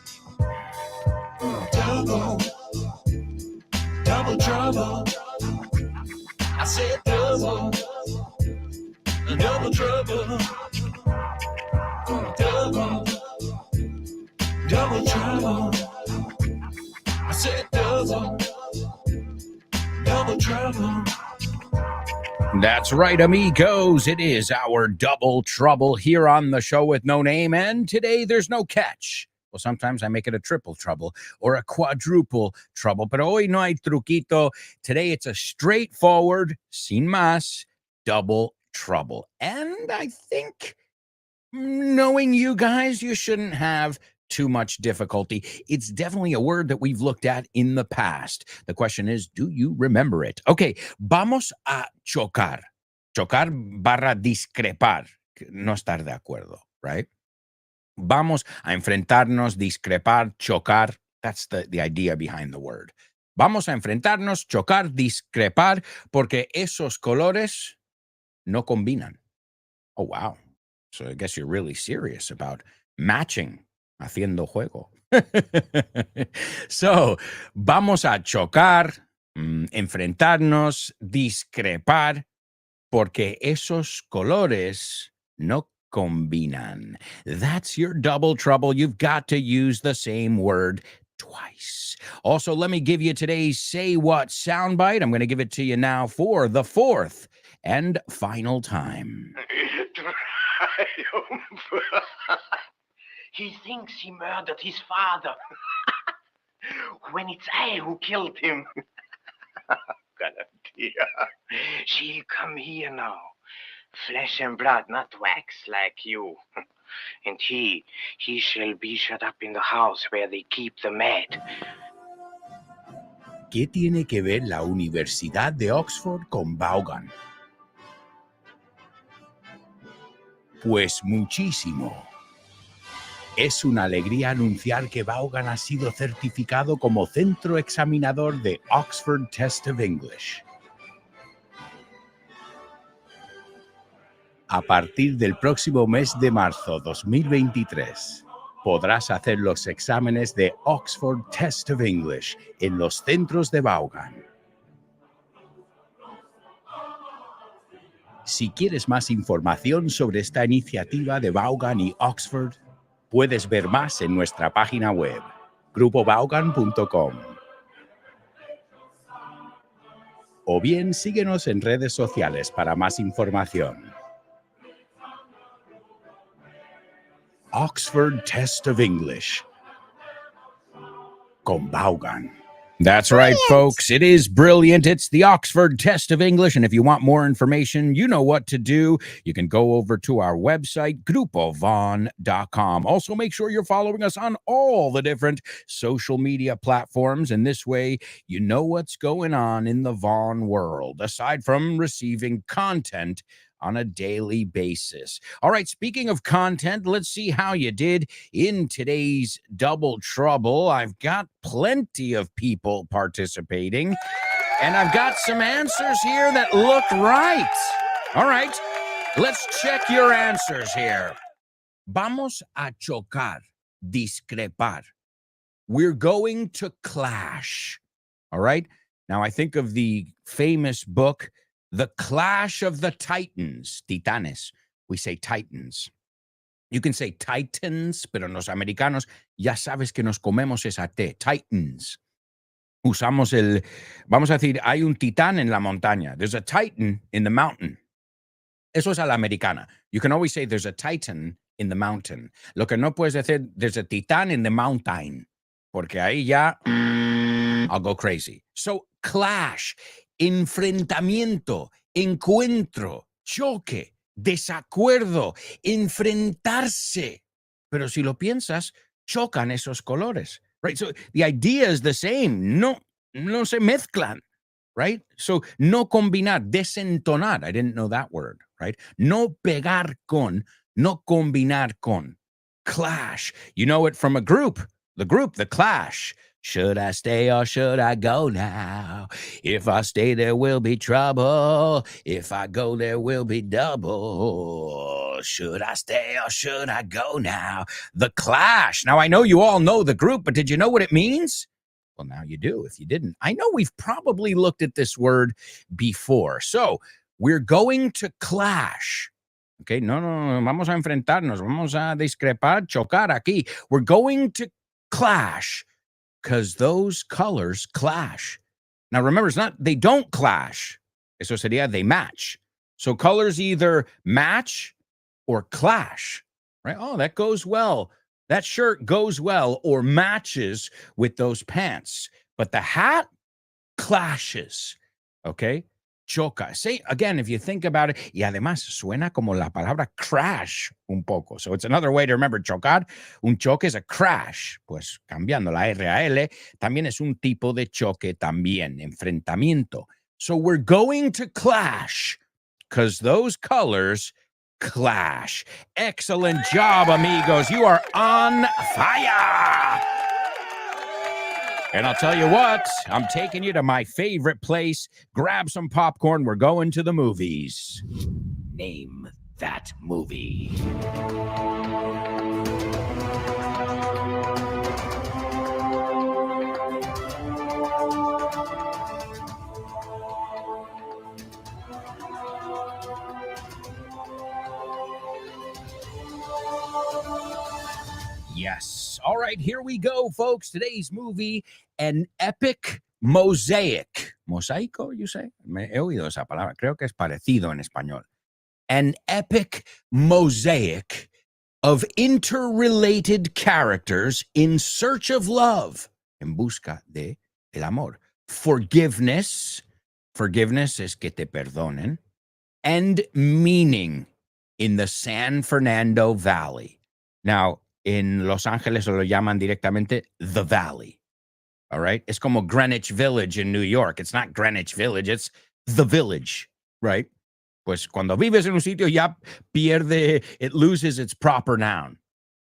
Double trouble. I said double trouble. Double trouble. I said double trouble. That's right, amigos. It is our Double Trouble here on the show with no name, and today there's no catch. Well, sometimes I make it a triple trouble or a quadruple trouble, but hoy no hay truquito. Today it's a straightforward, sin más, double trouble. And I think, knowing you guys, you shouldn't have too much difficulty. It's definitely a word that we've looked at in the past. The question is, do you remember it? Okay, vamos a chocar. Chocar barra discrepar. No estar de acuerdo, right? Vamos a enfrentarnos, discrepar, chocar. That's the idea behind the word. Vamos a enfrentarnos, chocar, discrepar, porque esos colores no combinan. Oh, wow. So I guess you're really serious about matching. Haciendo juego. So, vamos a chocar, enfrentarnos, discrepar, porque esos colores no combinan. That's your double trouble. You've got to use the same word twice. Also, let me give you today's Say What soundbite. I'm going to give it to you now for the 4th and final time. He thinks he murdered his father. When it's I who killed him. Got an idea. She'll come here now. Flesh and blood, not wax like you. And he shall be shut up in the house where they keep the mad. ¿Qué tiene que ver la Universidad de Oxford con Vaughan? Pues muchísimo. Es una alegría anunciar que Vaughan ha sido certificado como centro examinador de Oxford Test of English. A partir del próximo mes de marzo 2023, podrás hacer los exámenes de Oxford Test of English en los centros de Vaughan. Si quieres más información sobre esta iniciativa de Vaughan y Oxford, puedes ver más en nuestra página web, grupovaughan.com. O bien síguenos en redes sociales para más información. Oxford Test of English con Vaughan. That's right, folks. It is brilliant. It's the Oxford Test of English. And if you want more information, you know what to do. You can go over to our website, grupovon.com. Also, make sure you're following us on all the different social media platforms. And this way, you know what's going on in the Vaughn world, aside from receiving content on a daily basis. All right, speaking of content, let's see how you did in today's Double Trouble. I've got plenty of people participating, and I've got some answers here that look right. All right, let's check your answers here. Vamos a chocar, discrepar. We're going to clash. All right. Now, I think of the famous book, The Clash of the Titans, Titanes. We say Titans. You can say Titans, pero los americanos ya sabes que nos comemos esa T, Titans. Usamos vamos a decir, hay un titán en la montaña. There's a Titan in the mountain. Eso es a la americana. You can always say there's a Titan in the mountain. Lo que no puedes decir, there's a titán in the mountain. Porque ahí ya, I'll go crazy. So, clash, enfrentamiento, encuentro, choque, desacuerdo, enfrentarse. Pero si lo piensas, chocan esos colores, right? So the idea is the same. No se mezclan, right? So no combinar, desentonar. I didn't know that word, right? No pegar con, no combinar con. Clash. You know it from a group. The Clash. Should I stay or should I go now? If I stay, there will be trouble. If I go, there will be double. Should I stay or should I go now? The Clash. Now, I know you all know the group, but did you know what it means? Well, now you do. If you didn't, I know we've probably looked at this word before. So, we're going to clash. Okay, no, vamos a enfrentarnos, vamos a discrepar, chocar aquí. We're going to clash. Because those colors clash. Now, remember, it's not, they don't clash. Eso sería, they match. So colors either match or clash, right? Oh, that goes well. That shirt goes well or matches with those pants. But the hat clashes, okay? Choca. Say, again, if you think about it, y además suena como la palabra crash un poco. So it's another way to remember chocar. Un choque es a crash. Pues cambiando la R a L, también es un tipo de choque también, enfrentamiento. So we're going to clash because those colors clash. Excellent job, amigos. You are on fire. And I'll tell you what, I'm taking you to my favorite place. Grab some popcorn. We're going to the movies. Name that movie. Yes. All right, here we go, folks. Today's movie, an epic mosaic. ¿Mosaico, you say? Me he oído esa palabra. Creo que es parecido en español. An epic mosaic of interrelated characters in search of love. En busca de el amor. Forgiveness. Forgiveness es que te perdonen. And meaning in the San Fernando Valley. Now, in Los Ángeles lo llaman directamente the Valley. All right? Es como Greenwich Village in New York. It's not Greenwich Village, it's the Village, right? Pues cuando vives en un sitio ya pierde, it loses its proper noun.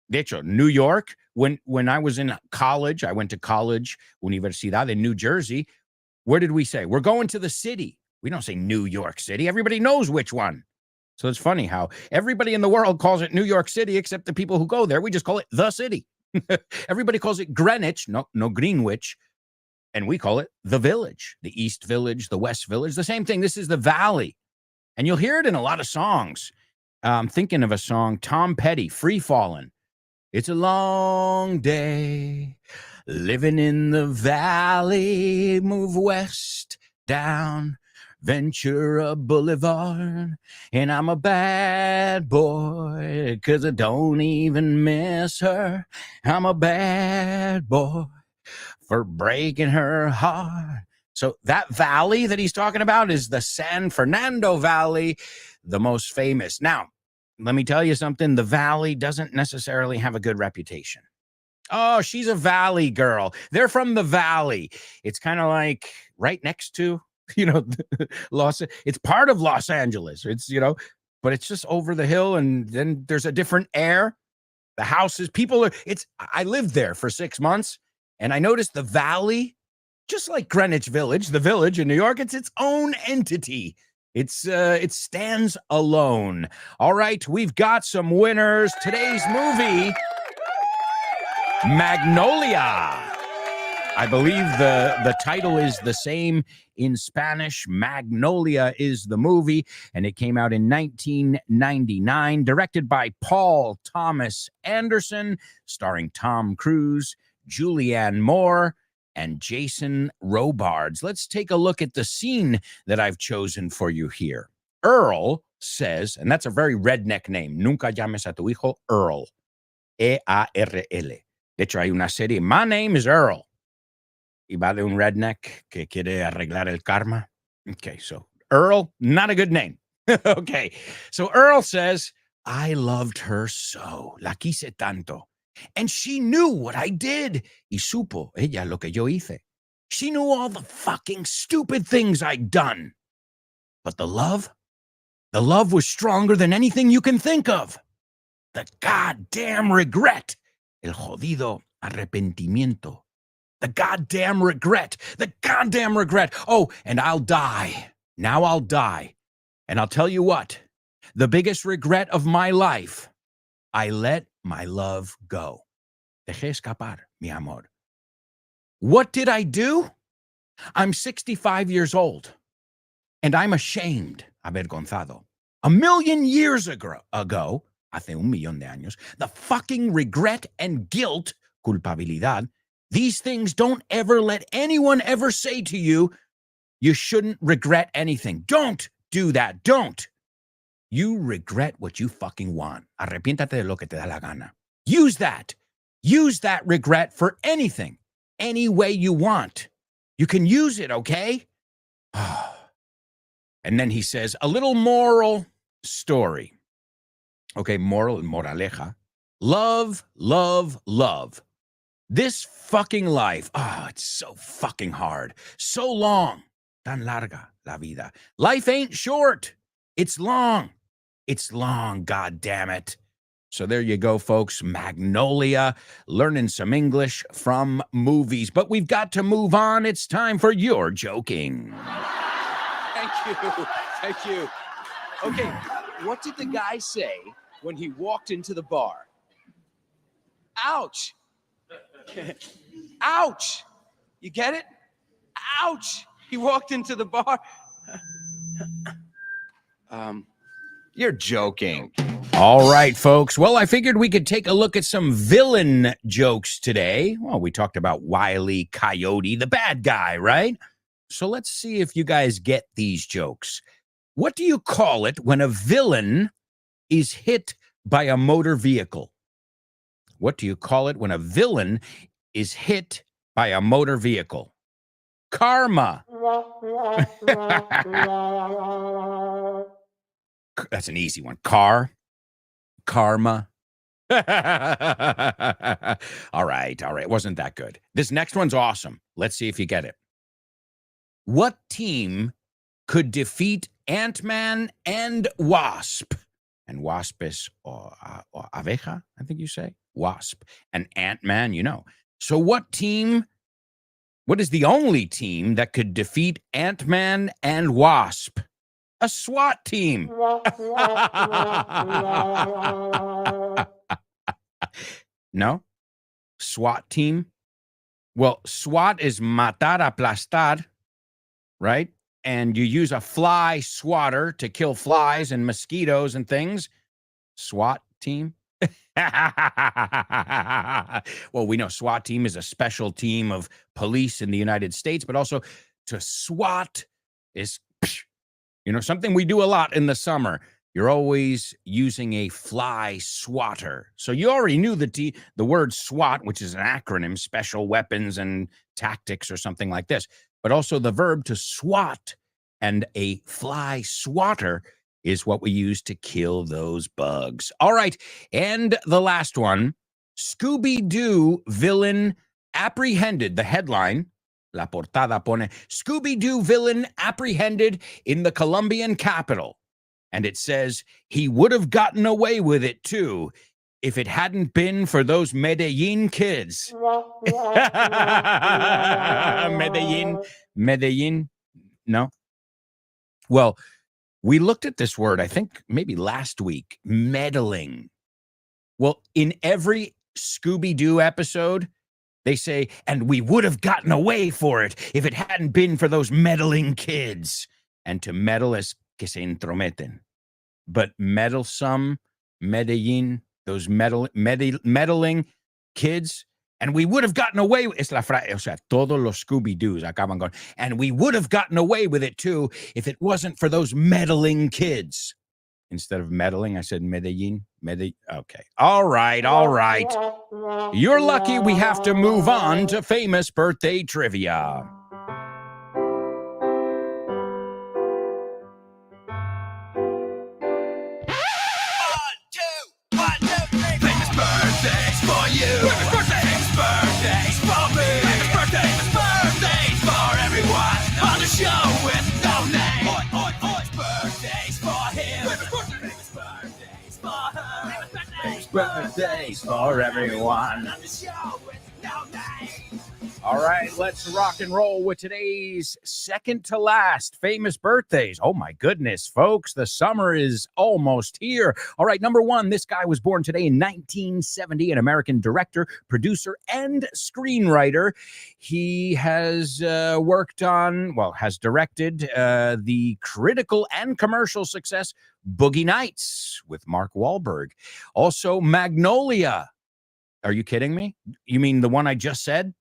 De hecho, New York, when I was in college, I went to college, Universidad in New Jersey. Where did we say? We're going to the city. We don't say New York City. Everybody knows which one. So it's funny how everybody in the world calls it New York City, except the people who go there. We just call it the city. Everybody calls it Greenwich, no Greenwich. And we call it the Village, the East Village, the West Village, the same thing. This is the Valley. And you'll hear it in a lot of songs. I'm thinking of a song, Tom Petty, Free Fallin'. It's a long day living in the valley, move west down Ventura Boulevard, and I'm a bad boy, 'cause I don't even miss her. I'm a bad boy for breaking her heart. So that valley that he's talking about is the San Fernando Valley, the most famous. Now, let me tell you something. The valley doesn't necessarily have a good reputation. Oh, she's a valley girl. They're from the valley. It's kind of like right next to, it's part of Los Angeles. It's, but it's just over the hill, and then there's a different air. The houses, people are, I lived there for 6 months, and I noticed the valley, just like Greenwich Village, the village in New York, it's its own entity. It stands alone. All right, we've got some winners. Today's movie, Magnolia. I believe the title is the same in Spanish. Magnolia is the movie, and it came out in 1999, directed by Paul Thomas Anderson, starring Tom Cruise, Julianne Moore, and Jason Robards. Let's take a look at the scene that I've chosen for you here. Earl says, and that's a very redneck name, nunca llames a tu hijo Earl, E-A-R-L. De hecho, hay una serie, My Name is Earl, y va de un redneck que quiere arreglar el karma. Okay, so Earl, not a good name. Okay, so Earl says, I loved her so, la quise tanto. And she knew what I did. Y supo ella lo que yo hice. She knew all the fucking stupid things I'd done. But the love was stronger than anything you can think of. The goddamn regret. El jodido arrepentimiento. The goddamn regret. The goddamn regret. Oh, and I'll die. Now I'll die. And I'll tell you what. The biggest regret of my life. I let my love go. Dejé escapar, mi amor. What did I do? I'm 65 years old, and I'm ashamed, avergonzado. 1,000,000 years ago, hace 1,000,000 de años, the fucking regret and guilt, culpabilidad, these things don't ever let anyone ever say to you, you shouldn't regret anything. Don't do that. Don't. You regret what you fucking want. Arrepiéntate de lo que te da la gana. Use that. Use that regret for anything, any way you want. You can use it, okay? And then he says, a little moral story. Okay, moral, moraleja. Love, love, love. This fucking life, it's so fucking hard. So long. Tan larga la vida. Life ain't short. It's long. It's long, God damn it. So there you go, folks. Magnolia, learning some English from movies. But we've got to move on. It's time for Your Joking. Thank you. Thank you. Okay, what did the guy say when he walked into the bar? Ouch. Ouch. You get it? Ouch. He walked into the bar. You're joking. All right, folks. Well, I figured we could take a look at some villain jokes today. Well, we talked about Wile E. Coyote, the bad guy, right? So let's see if you guys get these jokes. What do you call it when a villain is hit by a motor vehicle? What do you call it when a villain is hit by a motor vehicle? Karma. That's an easy one. Karma. All right. It wasn't that good. This next one's awesome. Let's see if you get it. What team could defeat Ant-Man and Wasp? And Wasp is abeja, I think you say. Wasp. And Ant-Man, you know. So what is the only team that could defeat Ant-Man and Wasp? A SWAT team. No? SWAT team? Well, SWAT is matar, aplastar, right? And you use a fly swatter to kill flies and mosquitoes and things. SWAT team? Well, we know SWAT team is a special team of police in the United States, but also to SWAT is, something we do a lot in the summer. You're always using a fly swatter. So you already knew the word SWAT, which is an acronym, Special Weapons and Tactics or something like this, but also the verb to swat, and a fly swatter is what we use to kill those bugs. All right, and the last one, Scooby-Doo villain apprehended. The headline, la portada pone, Scooby-Doo villain apprehended in the Colombian capital. And it says he would have gotten away with it too if it hadn't been for those Medellin kids. Medellin, no? Well, we looked at this word, I think maybe last week, meddling. Well, in every Scooby-Doo episode, they say, and we would have gotten away for it if it hadn't been for those meddling kids. And to meddle es que se entrometen. But meddlesome, Medellin, those meddling kids, and we would have gotten away with, es la frase, o sea, todos los Scooby-Doos acaban con, and we would have gotten away with it too if it wasn't for those meddling kids. Instead of meddling, I said Medellin. Okay. All right. You're lucky we have to move on to famous birthday trivia. Birthdays for you. Famous birthdays for me. Famous birthdays for everyone on the show with no name. Birthdays for him. Famous birthdays for her. Famous birthdays for everyone on the show with no name. All right, let's rock and roll with today's second to last famous birthdays. Oh my goodness, folks, the summer is almost here. All right, number one, this guy was born today in 1970, an American director, producer, and screenwriter. He has has directed the critical and commercial success Boogie Nights with Mark Wahlberg. Also, Magnolia. Are you kidding me? You mean the one I just said?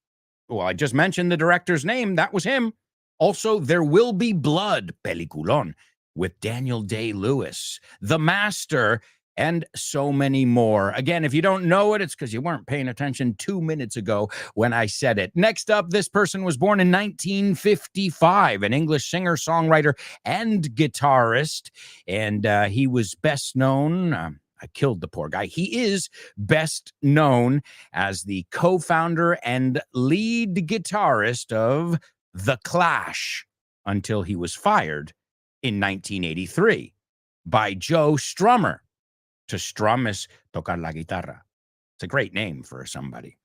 Well, I just mentioned the director's name. That was him. Also, There Will Be Blood, peliculón, with Daniel Day-Lewis, The Master, and so many more. Again, if you don't know it, it's because you weren't paying attention 2 minutes ago when I said it. Next up, this person was born in 1955, an English singer, songwriter, and guitarist. And he was best known... I killed the poor guy. He is best known as the co-founder and lead guitarist of The Clash until he was fired in 1983 by Joe Strummer. To strum is tocar la guitarra. It's a great name for somebody.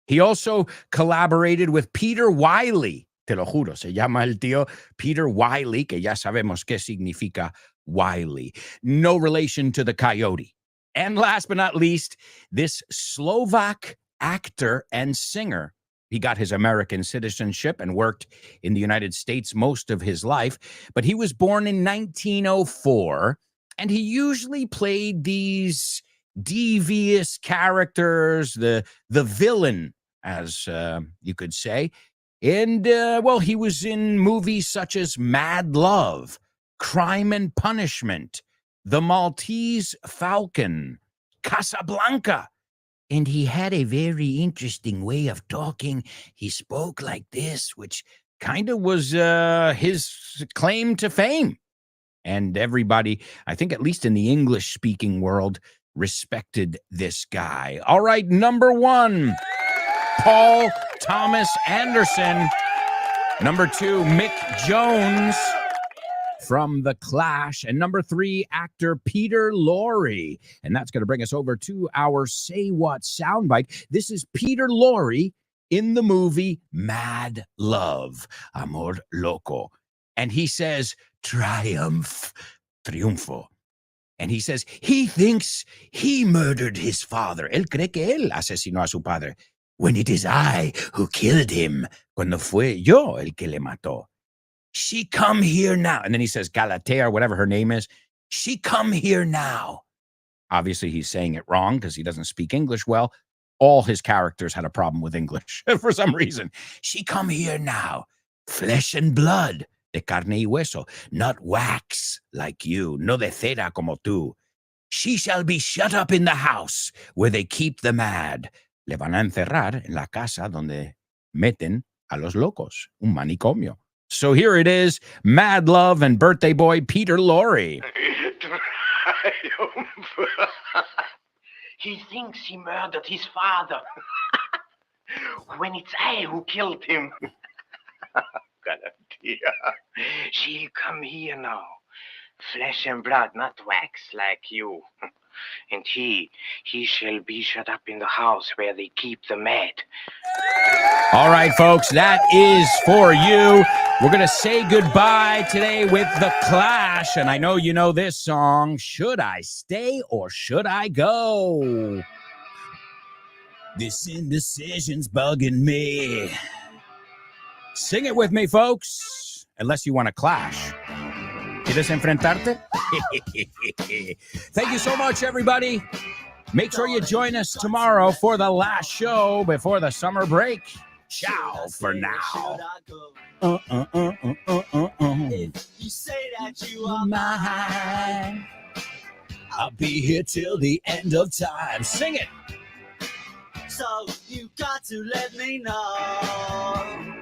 He also collaborated with Peter Wiley. Te lo juro, se llama el tío Peter Wiley, que ya sabemos qué significa Wiley. No relation to the coyote. And last but not least, this Slovak actor and singer. He got his American citizenship and worked in the United States most of his life, but he was born in 1904, and he usually played these devious characters, the villain, as you could say. And, he was in movies such as Mad Love, Crime and Punishment, The Maltese Falcon, Casablanca. And he had a very interesting way of talking. He spoke like this, which kind of was his claim to fame. And everybody, I think at least in the English-speaking world, respected this guy. All right, number one, Paul Thomas Anderson. Number two, Mick Jones from The Clash. And number three, actor Peter Lorre. And that's going to bring us over to our Say What soundbite. This is Peter Lorre in the movie Mad Love, Amor Loco. And he says, triunfo. And he says, he thinks he murdered his father. Él cree que él asesinó a su padre, when it is I who killed him, cuando fue yo el que le mató. She come here now. And then he says, Galatea, or whatever her name is. She come here now. Obviously, he's saying it wrong because he doesn't speak English well. All his characters had a problem with English for some reason. She come here now. Flesh and blood, de carne y hueso, not wax like you, no de cera como tú. She shall be shut up in the house where they keep the mad. Le van a encerrar en la casa donde meten a los locos, un manicomio. So here it is, Mad Love and birthday boy Peter Lorre. He thinks he murdered his father, when it's I who killed him. Galatea, she'll come here now. Flesh and blood, not wax like you. And he shall be shut up in the house where they keep the mad. All right, folks, that is for you. We're going to say goodbye today with The Clash. And I know you know this song, Should I Stay or Should I Go? This indecision's bugging me. Sing it with me, folks. Unless you want to clash. ¿Quieres enfrentarte? Thank you so much, everybody. Make sure you join us tomorrow for the last show before the summer break. Ciao for now. If you say that you are mine, I'll be here till the end of time. Sing it. so you got to let me know.